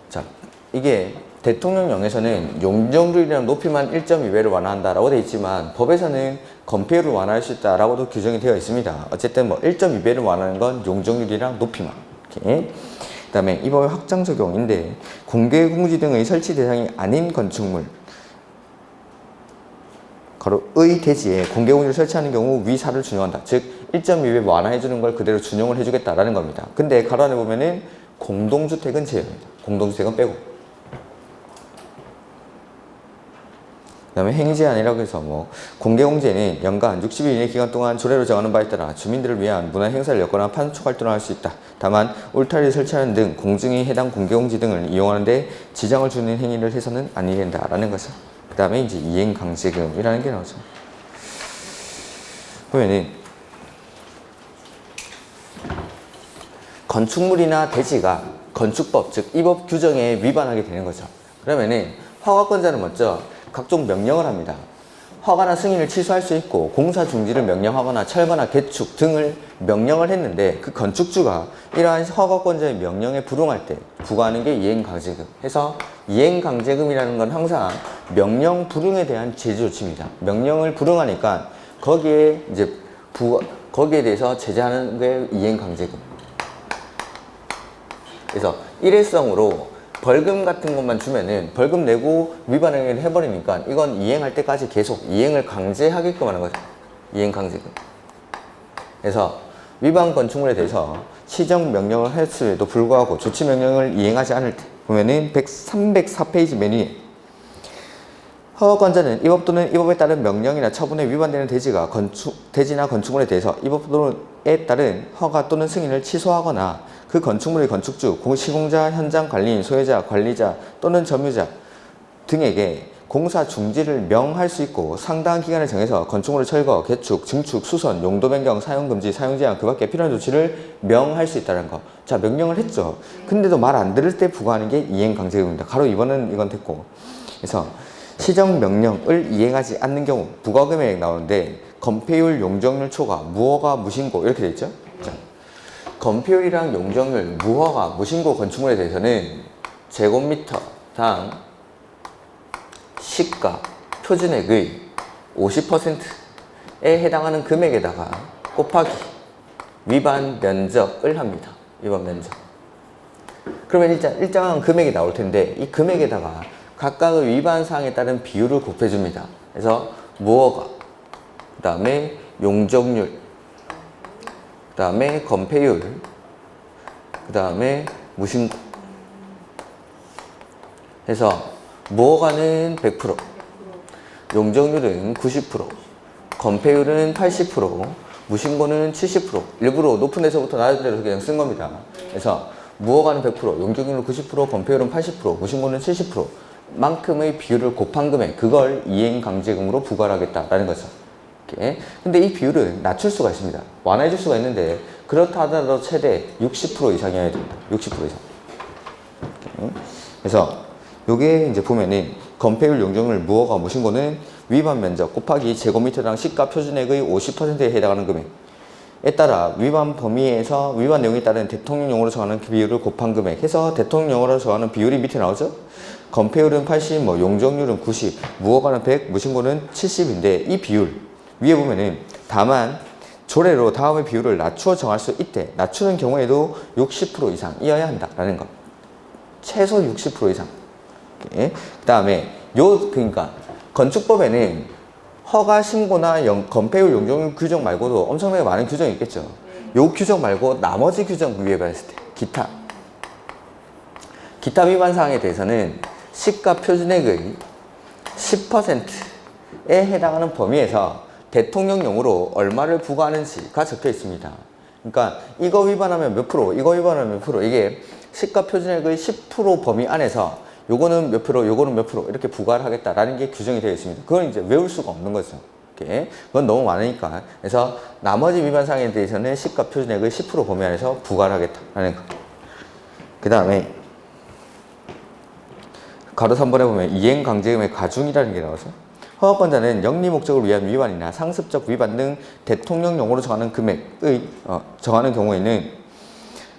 자, 이게 대통령령에서는 용적률이랑 높이만 1.2배를 완화한다라고 되어 있지만, 법에서는 건폐율을 완화할 수 있다라고도 규정이 되어 있습니다. 어쨌든 뭐 1.2배를 완화하는 건 용적률이랑 높이만. 이렇게. 그 다음에 이 법의 확장 적용인데, 공개공지 등의 설치 대상이 아닌 건축물 의 대지에 공개공지를 설치하는 경우 위 사를 준용한다. 즉 1.2배 완화해주는 걸 그대로 준용을 해주겠다라는 겁니다. 근데 가로 안에 보면은 공동주택은 제외입니다. 공동주택은 빼고. 그 다음에 행위제한이라고 해서 뭐 공개공지에는 연간 60일 이내 기간 동안 조례로 정하는 바에 따라 주민들을 위한 문화 행사를 엮거나 판촉 활동을 할 수 있다. 다만 울타리를 설치하는 등 공증이 해당 공개공지 등을 이용하는 데 지장을 주는 행위를 해서는 아니 된다라는 것을. 그 다음에 이제 이행강제금이라는 게 나오죠. 보면은 건축물이나 대지가 건축법, 즉 이 법 규정에 위반하게 되는 거죠. 그러면은 허가권자는 먼저 각종 명령을 합니다. 허가나 승인을 취소할 수 있고, 공사 중지를 명령하거나 철거나 개축 등을 명령을 했는데, 그 건축주가 이러한 허가권자의 명령에 불응할 때 부과하는 게 이행강제금 해서, 이행강제금이라는 건 항상 명령 불응에 대한 제재 조치입니다. 명령을 불응하니까 거기에 이제 거기에 대해서 제재하는 게 이행강제금. 그래서 일회성으로 벌금 같은 것만 주면은 벌금 내고 위반 행위를 해버리니까 이건 이행할 때까지 계속 이행을 강제하게끔 하는 거죠. 이행강제금. 그래서 위반 건축물에 대해서 시정 명령을 했음에도 불구하고 조치 명령을 이행하지 않을 때 보면은 304페이지 맨 위에 허가권자는 이 법 또는 이 법에 따른 명령이나 처분에 위반되는 대지나 건축물에 대해서 이 법에 따른 허가 또는 승인을 취소하거나 그 건축물의 건축주, 시공자, 현장 관리인, 소유자, 관리자 또는 점유자 등에게 공사 중지를 명할 수 있고, 상당한 기간을 정해서 건축물을 철거, 개축, 증축, 수선, 용도 변경, 사용 금지, 사용 제한 그 밖에 필요한 조치를 명할 수 있다는 거. 자, 명령을 했죠. 근데도 말 안 들을 때 부과하는 게 이행강제금입니다. 가로 2번은 이건 됐고. 그래서 시정 명령을 이행하지 않는 경우 부과금액 나오는데, 건폐율, 용적률 초과, 무허가, 무신고 이렇게 돼 있죠. 자, 건폐율이랑 용적률, 무허가, 무신고 건축물에 대해서는 제곱미터당 시가 표준액의 50%에 해당하는 금액에다가 곱하기 위반 면적을 합니다. 위반 면적. 그러면 일정한 금액이 나올 텐데, 이 금액에다가 각각의 위반 사항에 따른 비율을 곱해줍니다. 그래서 무허가, 그 다음에 용적률, 그 다음에 건폐율, 그 다음에 무신고 해서 무허가는 100%, 용적률은 90%, 건폐율은 80%, 무신고는 70%. 일부러 높은 데서부터 낮은 데로 그냥 쓴 겁니다. 그래서 무허가는 100%, 용적률은 90%, 건폐율은 80%, 무신고는 70% 만큼의 비율을 곱한 금액, 그걸 이행강제금으로 부과를 하겠다라는 거죠. 이렇게. 근데 이 비율은 낮출 수가 있습니다. 완화해 줄 수가 있는데, 그렇다 하더라도 최대 60% 이상이어야 됩니다. 60% 이상. 이렇게. 그래서 요게 이제 보면은 건폐율, 용적률, 무허가, 무신고는 위반 면적 곱하기 제곱미터당 시가 표준액의 50%에 해당하는 금액에 따라 위반 범위에서 위반 내용에 따른 대통령령으로 정하는 그 비율을 곱한 금액 해서 대통령령으로 정하는 비율이 밑에 나오죠. 건폐율은 80, 뭐 용적률은 90, 무허가는 100, 무신고는 70인데 이 비율 위에 보면은 다만 조례로 다음의 비율을 낮추어 정할 수 있대. 낮추는 경우에도 60% 이상이어야 한다라는 것. 최소 60% 이상. 그 다음에 그러니까 건축법에는 허가 신고나 건폐율 용적률 규정 말고도 엄청나게 많은 규정이 있겠죠. 요 규정 말고 나머지 규정 위반했을 때 기타 위반 사항에 대해서는 시가 표준액의 10%에 해당하는 범위에서 대통령령으로 얼마를 부과하는지가 적혀 있습니다. 그러니까 이거 위반하면 몇 프로, 이거 위반하면 몇 프로, 이게 시가 표준액의 10% 범위 안에서 요거는 몇 프로, 요거는 몇 프로 이렇게 부과를 하겠다라는 게 규정이 되어 있습니다. 그건 이제 외울 수가 없는 거죠. 그건 너무 많으니까. 그래서 나머지 위반 사항에 대해서는 시가 표준액의 10% 범위 안에서 부과를 하겠다라는 거. 그 다음에 가로 3번에 보면 이행강제금의 가중이라는 게 나와서 허가권자는 영리 목적을 위한 위반이나 상습적 위반 등 대통령령으로 정하는 금액의 정하는 경우에는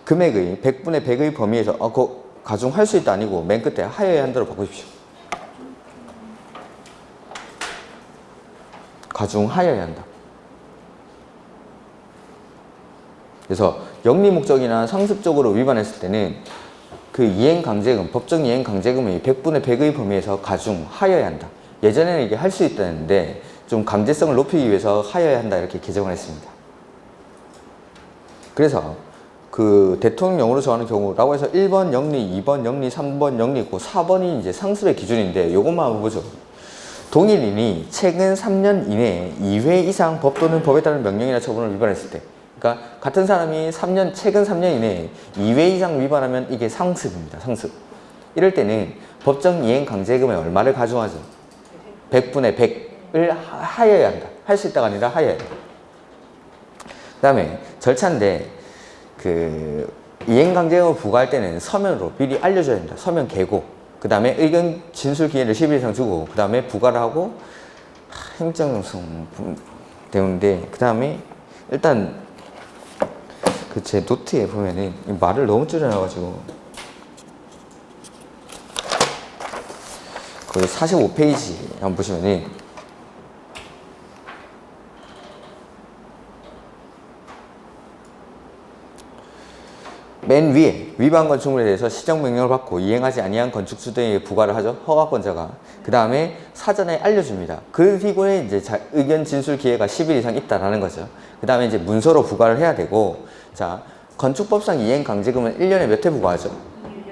금액의 100분의 100의 범위에서 가중할 수 있다 아니고 맨 끝에 하여야 한다로 바꾸십시오. 가중하여야 한다. 그래서 영리 목적이나 상습적으로 위반했을 때는 그 이행강제금, 법정 이행강제금의 100분의 100의 범위에서 가중하여야 한다. 예전에는 이게 할 수 있다는데 좀 강제성을 높이기 위해서 하여야 한다 이렇게 개정을 했습니다. 그래서 그 대통령령으로 정하는 경우라고 해서 1번 영리, 2번 영리, 3번 영리 있고 4번이 이제 상습의 기준인데 요것만 한번 보죠. 동일인이 최근 3년 이내에 2회 이상 법 또는 법에 따른 명령이나 처분을 위반했을 때, 그러니까 같은 사람이 최근 3년 이내에 2회 이상 위반하면 이게 상습입니다. 상습. 이럴 때는 법정 이행 강제금의 얼마를 가중하죠? 100분의 100을 하여야 한다. 할 수 있다가 아니라 하여야 한다. 그 다음에 절차인데 그 이행강제금을 부과할 때는 서면으로 미리 알려줘야 됩니다. 서면 계고, 그 다음에 의견 진술 기회를 10일 이상 주고, 그 다음에 부과를 하고 행정성 되는데, 그 다음에 일단 그 제 노트에 보면은 말을 너무 줄여놔가지고 거기 45페이지 한번 보시면은 맨 위에 위반 건축물에 대해서 시정명령을 받고 이행하지 아니한 건축주 등에게 부과를 하죠. 허가권자가. 그 다음에 사전에 알려줍니다. 그리고 이제 의견 진술 기회가 10일 이상 있다라는 거죠. 그 다음에 이제 문서로 부과를 해야 되고, 자, 건축법상 이행강제금은 1년에 몇 회 부과하죠?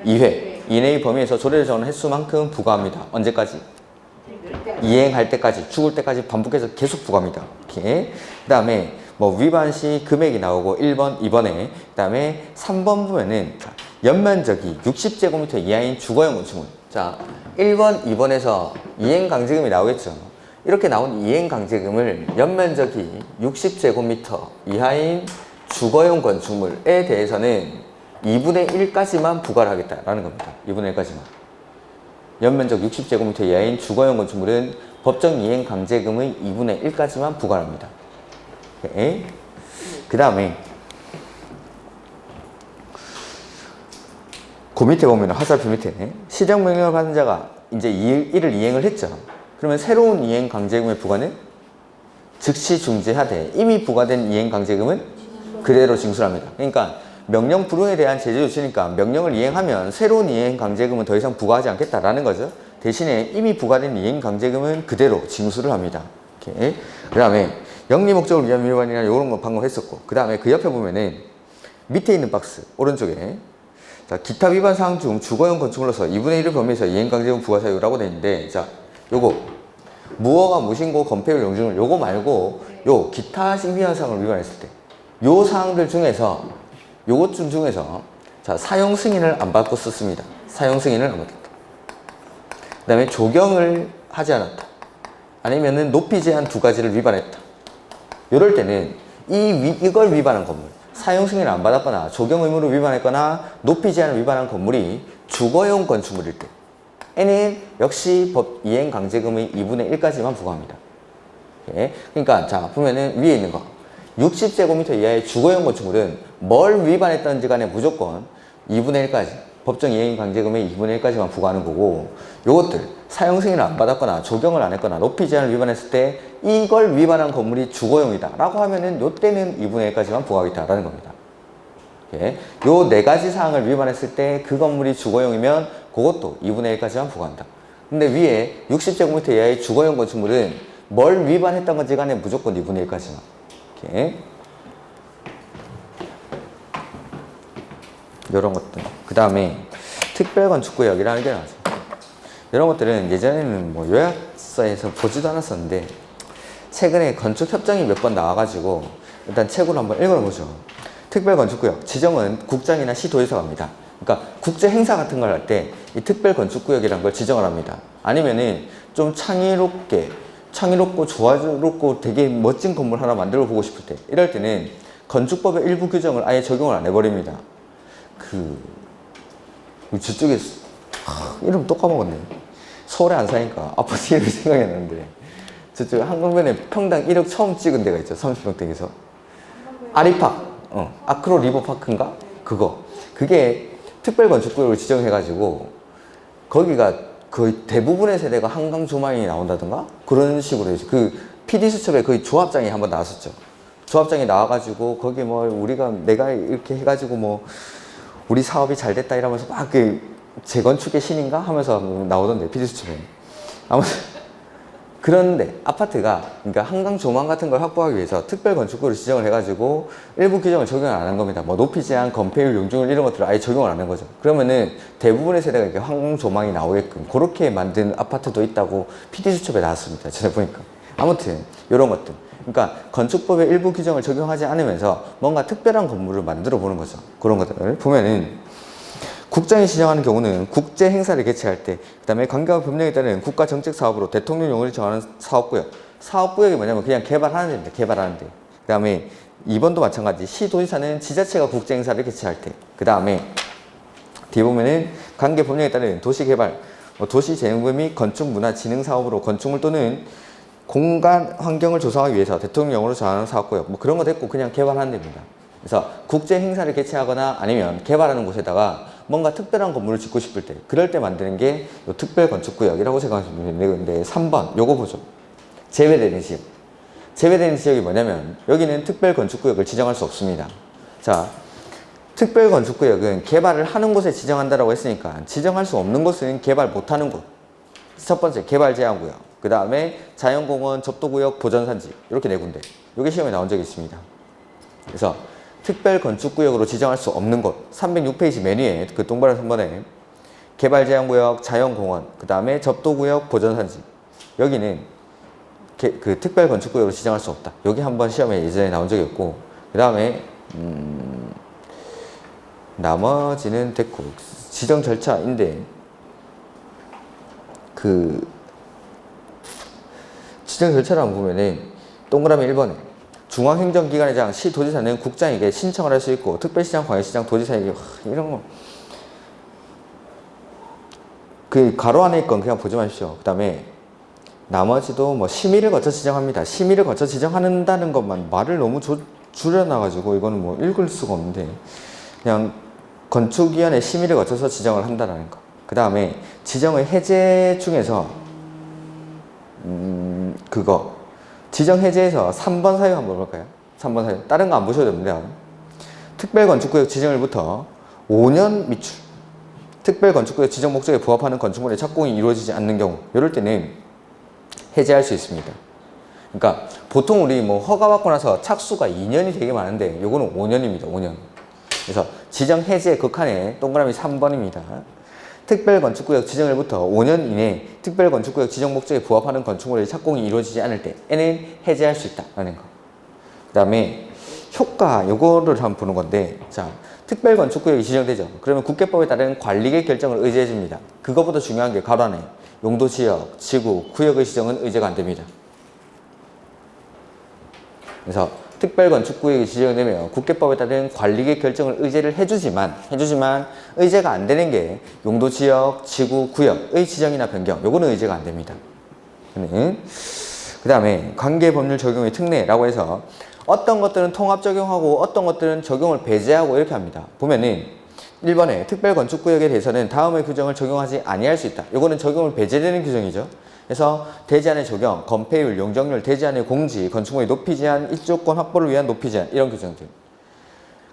2회. 이내의 범위에서 조례를 정한 횟수만큼 부과합니다. 언제까지? 이행할 때까지, 죽을 때까지 반복해서 계속 부과합니다. 이렇게. 그 다음에 뭐 위반 시 금액이 나오고 1번, 2번에, 그 다음에 3번 보면은 연면적이 60제곱미터 이하인 주거용 건축물. 자, 1번, 2번에서 이행강제금이 나오겠죠. 이렇게 나온 이행강제금을 연면적이 60제곱미터 이하인 주거용 건축물에 대해서는 2분의 1까지만 부과를 하겠다라는 겁니다. 2분의 1까지만. 연면적 60제곱미터 이하인 주거용 건축물은 법정 이행강제금의 2분의 1까지만 부과를 합니다. 그 다음에 그 밑에 보면 화살표 밑에 시정명령을 받은 자가 이제 이를 이행을 했죠. 그러면 새로운 이행강제금의 부과는 즉시 중지하되 이미 부과된 이행강제금은 그대로 징수합니다. 그러니까 명령 불응에 대한 제재 조치니까 명령을 이행하면 새로운 이행강제금은 더 이상 부과하지 않겠다라는 거죠. 대신에 이미 부과된 이행강제금은 그대로 징수를 합니다. 그 다음에 영리 목적을 위한 위반이나 이런 거 방금 했었고, 그 다음에 그 옆에 보면은 밑에 있는 박스 오른쪽에 자, 기타 위반 사항 중 주거용 건축물로서 2분의 1을 범위해서 이행강제금 부과 사유라고 되어 있는데, 자, 요거 무허가, 무신고, 건폐율, 용적률 요거 말고 요 기타 위반 사항을 위반했을 때 요 사항들 중에서 요것 중에서 자, 사용 승인을 안 받고 썼습니다. 사용 승인을 안 받았다. 그 다음에 조경을 하지 않았다. 아니면은 높이 제한 2가지를 위반했다. 이럴 때는 이걸 위반한 건물, 사용 승인을 안 받았거나 조경 의무를 위반했거나 높이 제한을 위반한 건물이 주거용 건축물일 때에는 역시 법 이행 강제금의 2분의 1까지만 부과합니다. 그러니까 자, 보면은 위에 있는 거 60제곱미터 이하의 주거용 건축물은 뭘 위반했던지 간에 무조건 2분의 1까지 법정 이행 강제금의 2분의 1까지만 부과하는 거고, 요것들 사용 승인을 안 받았거나 조경을 안 했거나 높이 제한을 위반했을 때 이걸 위반한 건물이 주거용이다 라고 하면은 요때는 2분의 1까지만 부과하겠다라는 겁니다. 요 네 가지 사항을 위반했을 때 그 건물이 주거용이면 그것도 2분의 1까지만 부과한다. 근데 위에 60제곱미터 이하의 주거용 건축물은 뭘 위반했던 건지 간에 무조건 2분의 1까지만. 이런 것들. 그 다음에 특별건축구역이라는 게 나와요. 이런 것들은 예전에는 뭐 요약서에서 보지도 않았었는데 최근에 건축협정이 몇 번 나와가지고 일단 책으로 한번 읽어보죠. 특별건축구역 지정은 국장이나 시도의사가 합니다. 그러니까 국제행사 같은 걸 할 때 이 특별건축구역이라는 걸 지정을 합니다. 아니면은 좀 창의롭고 조화롭고 되게 멋진 건물 하나 만들어 보고 싶을 때, 이럴 때는 건축법의 일부 규정을 아예 적용을 안 해버립니다. 저쪽에 이름 또 까먹었네. 서울에 안 사니까 아파트 이름이 생각이 안 나는데, 저쪽 한강변에 평당 1억 처음 찍은 데가 있죠. 30평대에서 아리팍, 아크로 리버파크인가? 그게 특별건축구역을 지정해가지고 거기가 거의 대부분의 세대가 한강 조망이 나온다든가 그런 식으로 해서 그 PD수첩에 거의 조합장이 한번 나왔었죠. 조합장이 나와가지고 거기 뭐 내가 이렇게 해가지고 뭐 우리 사업이 잘 됐다 이러면서 막 그 재건축의 신인가 하면서 나오던데 PD수첩에. 아무튼 그런데 아파트가 그러니까 한강 조망 같은 걸 확보하기 위해서 특별건축구를 지정을 해가지고 일부 규정을 적용을 안 한 겁니다. 뭐 높이 제한, 건폐율, 용적률 이런 것들을 아예 적용을 안 한 거죠. 그러면은 대부분의 세대가 이렇게 한강 조망이 나오게끔 그렇게 만든 아파트도 있다고 PD수첩에 나왔습니다. 전에 보니까. 아무튼 이런 것들. 그러니까 건축법의 일부 규정을 적용하지 않으면서 뭔가 특별한 건물을 만들어 보는 거죠. 그런 것들을 보면은 국장이 지정하는 경우는 국제 행사를 개최할 때, 그 다음에 관계와 법령에 따른 국가 정책 사업으로 대통령령을 정하는 사업구역. 사업구역이 뭐냐면 그냥 개발하는 데입니다. 개발하는 데. 그 다음에 2번도 마찬가지. 시도지사는 지자체가 국제 행사를 개최할 때. 그 다음에 뒤에 보면은 관계 법령에 따른 도시개발, 도시재생부 및 건축문화진흥 사업으로 건축물 또는 공간 환경을 조성하기 위해서 대통령령으로 정하는 사업구역. 뭐 그런 거 됐고 그냥 개발하는 데입니다. 그래서 국제 행사를 개최하거나 아니면 개발하는 곳에다가 뭔가 특별한 건물을 짓고 싶을 때, 그럴 때 만드는 게 특별건축구역이라고 생각하시면 되는데, 3번 요거 보죠. 제외되는 지역. 제외되는 지역이 뭐냐면 여기는 특별건축구역을 지정할 수 없습니다. 자, 특별건축구역은 개발을 하는 곳에 지정한다라고 했으니까 지정할 수 없는 곳은 개발 못하는 곳. 첫 번째 개발제한구역, 그 다음에 자연공원, 접도구역, 보전산지, 이렇게 네 군데. 이게 시험에 나온 적이 있습니다. 그래서 특별건축구역으로 지정할 수 없는 곳, 306페이지 맨 위에 그 동그란 선번에 개발제한구역, 자연공원, 그 다음에 접도구역, 보전산지. 여기는 그 특별건축구역으로 지정할 수 없다. 여기 한번 시험에 예전에 나온 적이 있고, 그 다음에 나머지는 됐고, 지정 절차인데 그 지정 절차를 한번 보면은 동그라미 1번에 중앙행정기관의 장, 시도지사는 국장에게 신청을 할 수 있고, 특별시장, 광역시장, 도지사에게 이런 거 그 가로 안에 있건 그냥 보지 마십시오. 그 다음에 나머지도 뭐 심의를 거쳐 지정합니다. 심의를 거쳐 지정한다는 것만 말을 너무 줄여놔가지고 이거는 뭐 읽을 수가 없는데, 그냥 건축위원회 심의를 거쳐서 지정을 한다는 거. 그 다음에 지정의 해제 중에서 지정 해제에서 3번 사유 한번 볼까요? 3번 사유. 다른 거 안 보셔도 됩니다. 특별건축구역 지정일부터 5년 미출. 특별건축구역 지정 목적에 부합하는 건축물의 착공이 이루어지지 않는 경우, 이럴 때는 해제할 수 있습니다. 그러니까 보통 우리 뭐 허가받고 나서 착수가 2년이 되게 많은데 요거는 5년입니다. 5년. 그래서 지정 해제 극한에 동그라미 3번입니다. 특별건축구역 지정일부터 5년 이내 특별건축구역 지정 목적에 부합하는 건축물의 착공이 이루어지지 않을 때에는 해제할 수 있다라는 거. 그 다음에 효과, 요거를 한번 보는 건데, 자, 특별건축구역이 지정되죠. 그러면 국계법에 따른 관리계획 결정을 의제해줍니다. 그것보다 중요한 게 가로 안에 용도지역, 지구, 구역의 지정은 의제가 안 됩니다. 그래서 특별건축구역이 지정되면 국계법에 따른 관리계획 결정을 의제를 해주지만 의제가 안 되는 게 용도지역, 지구, 구역의 지정이나 변경, 요거는 의제가 안 됩니다. 그 다음에 관계법률 적용의 특례라고 해서 어떤 것들은 통합 적용하고 어떤 것들은 적용을 배제하고 이렇게 합니다. 보면은 1번에 특별건축구역에 대해서는 다음의 규정을 적용하지 아니할 수 있다. 이거는 적용을 배제되는 규정이죠. 그래서 대지안의 적용, 건폐율, 용적률, 대지안의 공지, 건축물의 높이 제한, 입주권 확보를 위한 높이 제한 이런 규정들.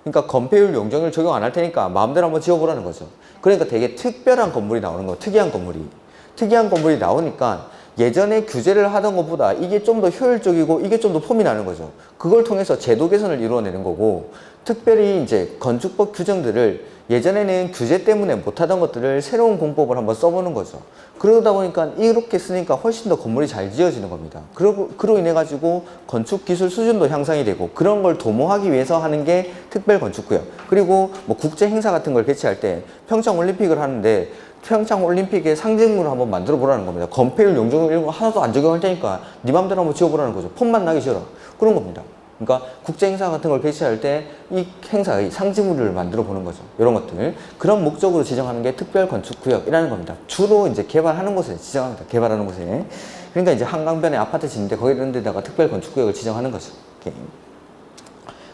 그러니까 건폐율, 용적률 적용 안 할 테니까 마음대로 한번 지어보라는 거죠. 그러니까 되게 특별한 건물이 나오는 거, 특이한 건물이 나오니까 예전에 규제를 하던 것보다 이게 좀 더 효율적이고 이게 좀 더 폼이 나는 거죠. 그걸 통해서 제도 개선을 이루어내는 거고, 특별히 이제 건축법 규정들을 예전에는 규제 때문에 못하던 것들을 새로운 공법을 한번 써보는 거죠. 그러다 보니까 이렇게 쓰니까 훨씬 더 건물이 잘 지어지는 겁니다. 그로 인해 가지고 건축 기술 수준도 향상이 되고, 그런 걸 도모하기 위해서 하는 게 특별건축구역. 그리고 뭐 국제 행사 같은 걸 개최할 때 평창 올림픽을 하는데 평창 올림픽의 상징물을 한번 만들어 보라는 겁니다. 건폐율, 용적률 이런 거 하나도 안 적용할 테니까 네 맘대로 한번 지어보라는 거죠. 폼만 나기 싫어. 그런 겁니다. 그러니까 국제 행사 같은 걸 개최할 때 이 행사의 상징물을 만들어 보는 거죠. 이런 것들. 그런 목적으로 지정하는 게 특별건축구역이라는 겁니다. 주로 이제 개발하는 곳에 지정합니다. 개발하는 곳에. 그러니까 이제 한강변에 아파트 짓는데 거기 이런 데다가 특별건축구역을 지정하는 거죠.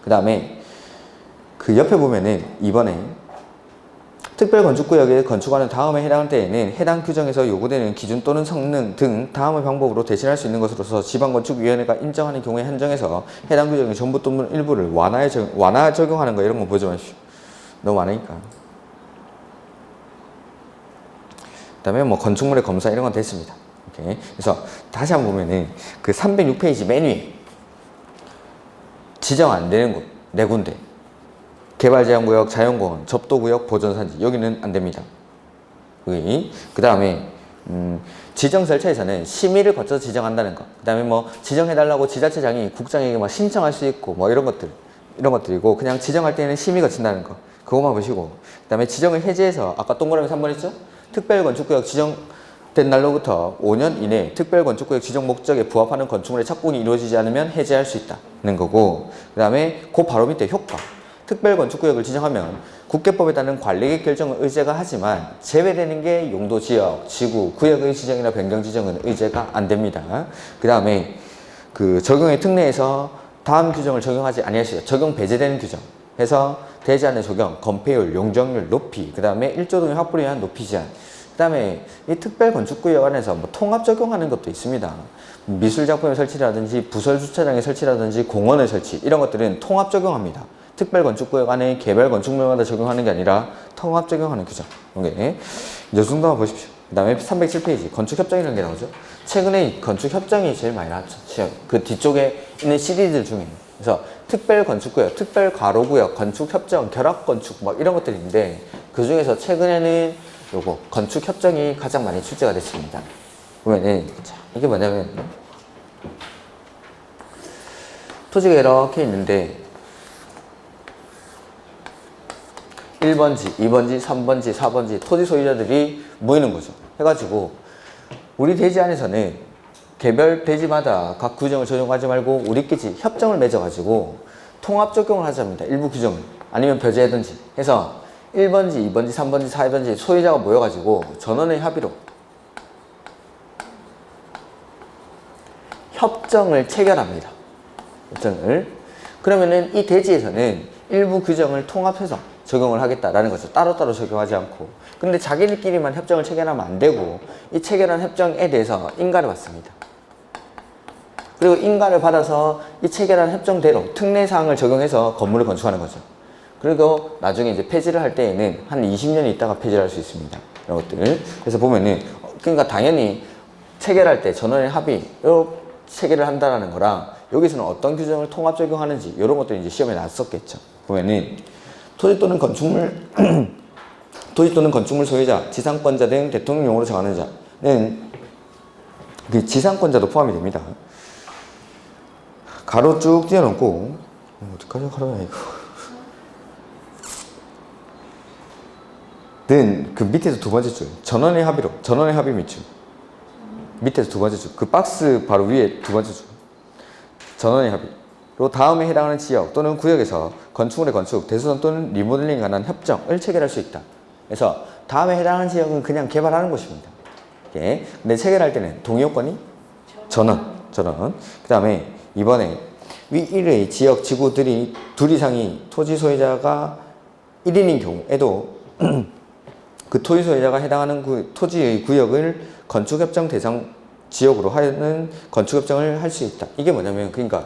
그 다음에 그 옆에 보면은 이번에 특별건축구역에 건축하는 다음에 해당할 때에는 해당 규정에서 요구되는 기준 또는 성능 등 다음의 방법으로 대신할 수 있는 것으로서 지방건축위원회가 인정하는 경우에 한정해서 해당 규정의 전부 또는 일부를 완화 적용하는 거, 이런 거 보지 마십시오. 너무 많으니까. 그 다음에 뭐 건축물의 검사 이런 건 됐습니다. 오케이. 그래서 다시 한번 보면은 그 306페이지 맨 위에 지정 안 되는 곳 4군데. 개발제한구역, 자연공원, 접도구역, 보존산지, 여기는 안 됩니다. 여기. 그 다음에 지정절차에서는 심의를 거쳐서 지정한다는 거. 그 다음에 뭐 지정해달라고 지자체장이 국장에게 막 신청할 수 있고 뭐 이런 것들이고, 그냥 지정할 때는 심의 거친다는 거. 그거만 보시고. 그 다음에 지정을 해제해서 아까 동그라미 3번 했죠? 특별건축구역 지정된 날로부터 5년 이내 특별건축구역 지정 목적에 부합하는 건축물의 착공이 이루어지지 않으면 해제할 수 있다는 거고, 그 다음에 그 바로 밑에 효과. 특별건축구역을 지정하면 국계법에 따른 관리계획 결정은 의제가 하지만 제외되는 게 용도지역, 지구, 구역의 지정이나 변경 지정은 의제가 안 됩니다. 그 다음에 그 적용의 특례에서 다음 규정을 적용하지 아니할 수 있다. 적용 배제되는 규정 해서 대지안의 적용, 건폐율, 용적률, 높이, 그 다음에 1조 동의 확보를 위한 높이 제한. 그 다음에 이 특별건축구역 안에서 뭐 통합 적용하는 것도 있습니다. 미술작품의 설치라든지 부설주차장의 설치라든지 공원의 설치, 이런 것들은 통합 적용합니다. 특별건축구역 안에 개별건축물마다 적용하는 게 아니라 통합 적용하는 규정. 오케이. 이 정도만 보십시오. 그 다음에 307페이지 건축협정이라는 게 나오죠. 최근에 건축협정이 제일 많이 나왔죠. 그 뒤쪽에 있는 시리즈 중에. 그래서 특별건축구역, 특별가로구역, 건축협정, 결합건축 막 이런 것들이 있는데, 그 중에서 최근에는 요거 건축협정이 가장 많이 출제가 됐습니다. 보면은 자, 이게 뭐냐면 토지가 이렇게 있는데 1번지, 2번지, 3번지, 4번지 토지 소유자들이 모이는 거죠. 해가지고 우리 대지 안에서는 개별 대지마다 각 규정을 적용하지 말고 우리끼리 협정을 맺어가지고 통합 적용을 하자입니다. 일부 규정을. 아니면 배제하든지 해서 1번지, 2번지, 3번지, 4번지 소유자가 모여가지고 전원의 합의로 협정을 체결합니다. 협정을. 그러면은 이 대지에서는 일부 규정을 통합해서 적용을 하겠다라는 거죠. 따로따로 적용하지 않고. 근데 자기들끼리만 협정을 체결하면 안 되고, 이 체결한 협정에 대해서 인가를 받습니다. 그리고 인가를 받아서 이 체결한 협정대로 특례사항을 적용해서 건물을 건축하는 거죠. 그리고 나중에 이제 폐지를 할 때에는 한 20년이 있다가 폐지를 할 수 있습니다. 이런 것들. 그래서 보면은, 그러니까 당연히 체결할 때 전원의 합의로 체결을 한다라는 거랑, 여기서는 어떤 규정을 통합 적용하는지 이런 것들이 이제 시험에 나왔었겠죠. 보면은 토지 또는 건축물 소유자, 지상권자 등 대통령령으로 정하는 자는 그 지상권자도 포함이 됩니다. 가로 쭉 띄워놓고 어떡하죠? 가로야 이거. 는 그 밑에서 두 번째 줄 전원의 합의로, 전원의 합의 밑줄 밑에서 두 번째 줄, 그 박스 바로 위에 두 번째 줄 전원의 합의로 다음에 해당하는 지역 또는 구역에서 건축물의 건축, 대수선 또는 리모델링에 관한 협정을 체결할 수 있다. 그래서 다음에 해당하는 지역은 그냥 개발하는 곳입니다. 예. 근데 체결할 때는 동의요건이 전원. 그 다음에 이번에 위 1의 지역 지구들이 둘 이상이 토지 소유자가 1인인 경우에도 그 토지 소유자가 해당하는 토지의 구역을 건축협정 대상 지역으로 하는 건축협정을 할 수 있다. 이게 뭐냐면 그러니까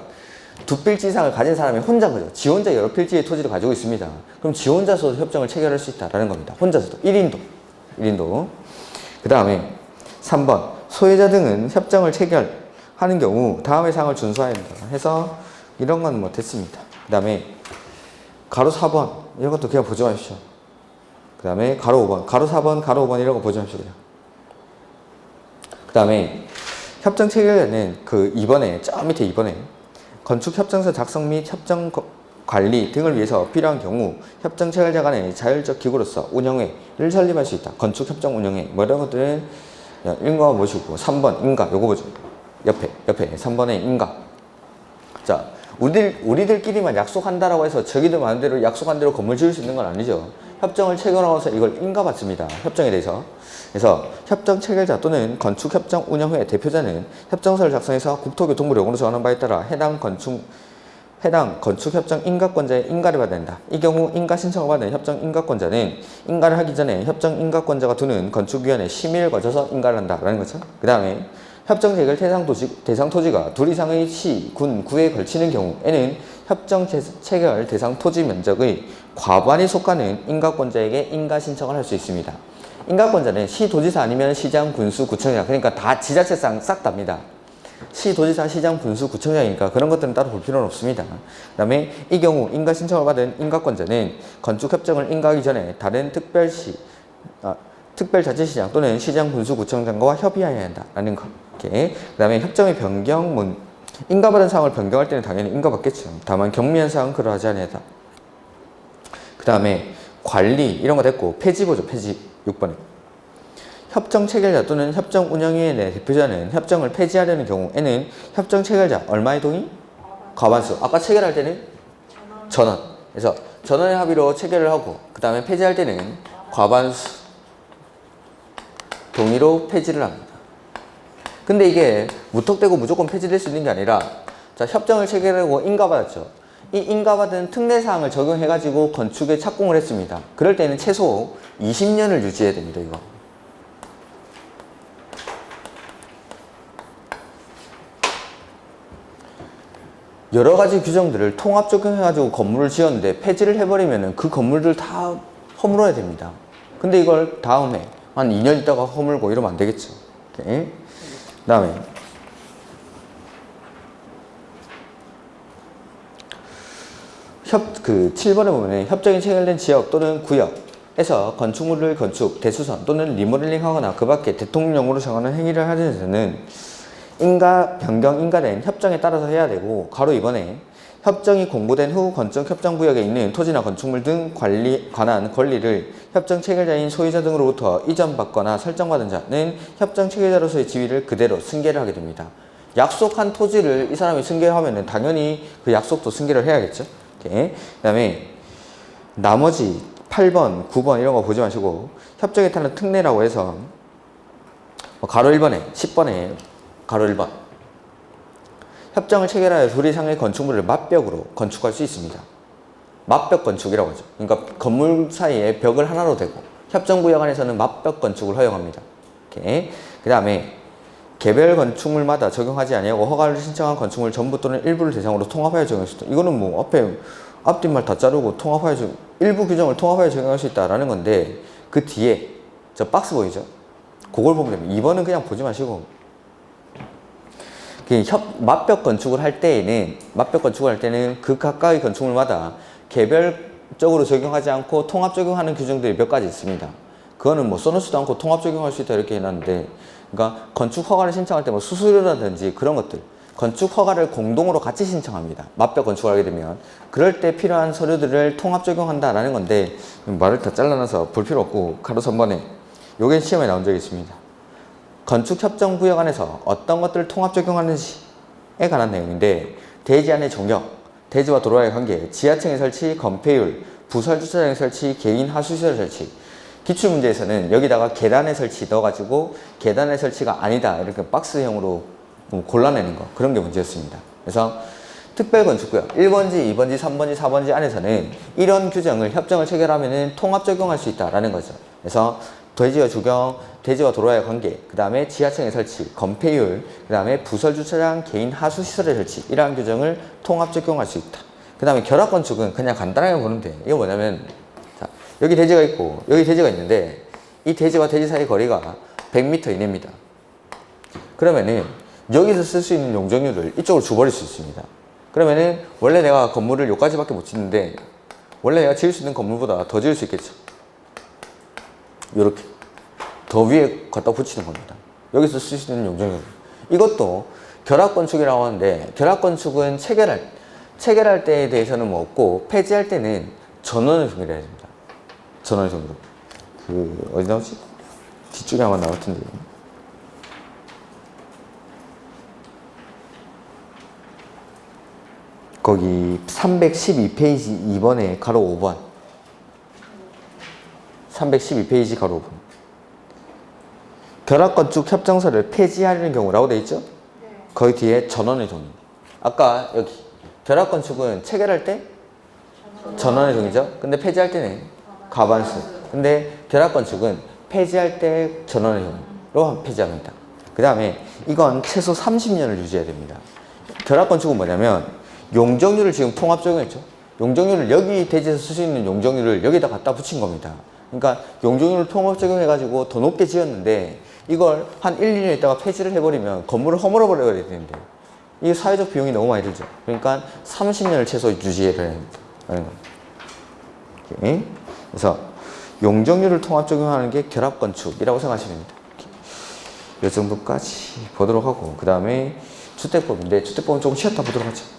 두 필지 이상을 가진 사람이 혼자 거죠. 지 혼자 여러 필지의 토지를 가지고 있습니다. 그럼 지 혼자서도 협정을 체결할 수 있다라는 겁니다. 혼자서도 1인도. 그 다음에 3번 소유자 등은 협정을 체결하는 경우 다음의 사항을 준수해야 한다 해서 이런 건 뭐 됐습니다. 그 다음에 가로 4번 이런 것도 그냥 보지 마십시오. 그 다음에 가로 5번, 가로 4번, 가로 5번 이런 거 보지 마십시오. 그냥. 그 다음에 협정 체결에는 그 2번에 저 밑에 2번에 건축협정서 작성 및 협정 관리 등을 위해서 필요한 경우 협정 체결자 간의 자율적 기구로서 운영회를 설립할 수 있다. 건축협정 운영회 뭐 이런 것들은 인가가 뭐시고 3번 인가 요거 보죠. 옆에 3번에 인가. 자 우리들끼리만 약속한다라고 해서 저기들 마음대로 약속한 대로 건물 지을 수 있는 건 아니죠. 협정을 체결하고서 이걸 인가받습니다. 협정에 대해서. 그래서 협정 체결자 또는 건축협정 운영회 대표자는 협정서를 작성해서 국토교통부 요건으로 정하는 바에 따라 해당 건축협정 인가권자의 인가를 받아야 된다. 이 경우 인가 신청을 받은 협정 인가권자는 인가를 하기 전에 협정 인가권자가 두는 건축위원회 심의를 거쳐서 인가를 한다라는 거죠. 그 다음에 협정 체결 대상 토지가 둘 이상의 시, 군, 구에 걸치는 경우에는 협정 체결 대상 토지 면적의 과반이 속하는 인가권자에게 인가 신청을 할 수 있습니다. 인가권자는 시도지사 아니면 시장, 군수, 구청장 그러니까 다 지자체상 싹 답니다. 시도지사, 시장, 군수, 구청장이니까 그런 것들은 따로 볼 필요는 없습니다. 그 다음에 이 경우 인가 신청을 받은 인가권자는 건축협정을 인가하기 전에 다른 특별자치시장 또는 시장, 군수, 구청장과 협의해야 한다라는 것. 그 다음에 협정의 변경문 인가받은 사항을 변경할 때는 당연히 인가받겠죠. 다만 경미한 사항은 그러하지 아니하다. 그 다음에 관리 이런 거 됐고 폐지 보죠. 폐지 6번에 협정 체결자 또는 협정 운영위원회 대표자는 협정을 폐지하려는 경우에는 협정 체결자 얼마의 동의? 과반수. 아까 체결할 때는 전원. 그래서 전원의 합의로 체결을 하고 그 다음에 폐지할 때는 과반수 동의로 폐지를 합니다. 근데 이게 무턱대고 무조건 폐지될 수 있는 게 아니라 자 협정을 체결하고 인가받았죠. 이 인가받은 특례사항을 적용해가지고 건축에 착공을 했습니다. 그럴 때는 최소 20년을 유지해야 됩니다. 이거. 여러 가지 규정들을 통합 적용해가지고 건물을 지었는데 폐지를 해버리면 그 건물들 다 허물어야 됩니다. 근데 이걸 다음에 한 2년 있다가 허물고 이러면 안 되겠죠. 오케이. 그 다음에 7번에 보면 협정이 체결된 지역 또는 구역에서 건축물을 건축, 대수선 또는 리모델링 하거나 그 밖에 대통령령으로 정하는 행위를 하는 데는 변경 인가된 협정에 따라서 해야 되고 가로 2번에 협정이 공고된 후 건축협정구역에 있는 토지나 건축물 등 관한 권리를 협정 체결자인 소유자 등으로부터 이전받거나 설정받은 자는 협정 체결자로서의 지위를 그대로 승계를 하게 됩니다. 약속한 토지를 이 사람이 승계하면 당연히 그 약속도 승계를 해야겠죠. 그 다음에 나머지 8번, 9번 이런 거 보지 마시고 협정에 따른 특례라고 해서 가로 1번에 10번에 가로 1번 협정을 체결하여 둘 이상의 건축물을 맞벽으로 건축할 수 있습니다. 맞벽 건축이라고 하죠. 그러니까 건물 사이에 벽을 하나로 대고 협정구역 안에서는 맞벽 건축을 허용합니다. 그 다음에 개별 건축물마다 적용하지 아니하고 허가를 신청한 건축물 전부 또는 일부를 대상으로 통합하여 적용할 수 있다. 이거는 뭐 앞뒷말 다 자르고 일부 규정을 통합하여 적용할 수 있다라는 건데 그 뒤에 저 박스 보이죠? 그걸 보면 됩니다. 2번은 그냥 보지 마시고 맞벽 건축을 할 때는 그 각각의 건축물마다 개별적으로 적용하지 않고 통합 적용하는 규정들이 몇 가지 있습니다. 그거는 뭐 써놓지도 않고 통합 적용할 수 있다 이렇게 해놨는데, 그러니까 건축 허가를 신청할 때 뭐 수수료라든지 그런 것들, 건축 허가를 공동으로 같이 신청합니다. 맞벽 건축을 하게 되면 그럴 때 필요한 서류들을 통합 적용한다라는 건데 말을 다 잘라놔서 볼 필요 없고 가로 3번에 요게 시험에 나온 적이 있습니다. 건축협정구역 안에서 어떤 것들을 통합 적용하는지에 관한 내용인데 대지 안의 종격, 대지와 도로와의 관계, 지하층의 설치, 건폐율, 부설주차장의 설치, 개인 하수시설 설치. 기출문제에서는 여기다가 계단의 설치 넣어가지고 계단의 설치가 아니다 이렇게 박스형으로 골라내는 거 그런 게 문제였습니다. 그래서 특별건축구역 1번지, 2번지, 3번지, 4번지 안에서는 이런 규정을 협정을 체결하면 통합 적용할 수 있다라는 거죠. 그래서 대지와 주경, 대지와 도로와의 관계, 그 다음에 지하층의 설치, 건폐율, 그 다음에 부설 주차장, 개인 하수 시설의 설치 이러한 규정을 통합 적용할 수 있다. 그 다음에 결합건축은 그냥 간단하게 보면 돼. 이거 뭐냐면 자, 여기 대지가 있고 여기 대지가 있는데 이 대지와 대지 사이 거리가 100m 이내입니다. 그러면은 여기서 쓸 수 있는 용적률을 이쪽으로 줘버릴 수 있습니다. 그러면은 원래 내가 건물을 여기까지밖에 못 짓는데 원래 내가 지을 수 있는 건물보다 더 지을 수 있겠죠. 이렇게 더 위에 갖다 붙이는 겁니다. 여기서 쓸 수 있는 용적률. 이것도 결합건축이라고 하는데 결합건축은 체결할 때에 대해서는 뭐 없고 폐지할 때는 전원을 동일해야 됩니다. 전원을 동일해. 그 어디 나오지? 뒤쪽에 아마 나올 텐데. 거기 312페이지 2번에 가로 5번 312페이지 가로 5번 결합건축 협정서를 폐지하려는 경우라고 되어 있죠? 거기 뒤에 전원의 동의. 아까 여기 결합건축은 체결할 때 전원의 동의죠? 근데 폐지할 때는 과반수. 근데 결합건축은 폐지할 때 전원의 동의로 폐지합니다. 그 다음에 이건 최소 30년을 유지해야 됩니다. 결합건축은 뭐냐면 용적률을 지금 통합 적용했죠. 용적률을 여기 대지에서 쓸 수 있는 용적률을 여기다 갖다 붙인 겁니다. 그러니까 용적률을 통합 적용해가지고 더 높게 지었는데 이걸 한 1, 2년 있다가 폐지를 해버리면 건물을 허물어 버려야 되는데 이게 사회적 비용이 너무 많이 들죠. 그러니까 30년을 최소 유지해야 합니다. 오케이. 그래서 용적률을 통합 적용하는 게 결합건축이라고 생각하시면 됩니다. 이 정도까지 보도록 하고 그 다음에 주택법인데 주택법은 조금 쉬었다 보도록 하죠.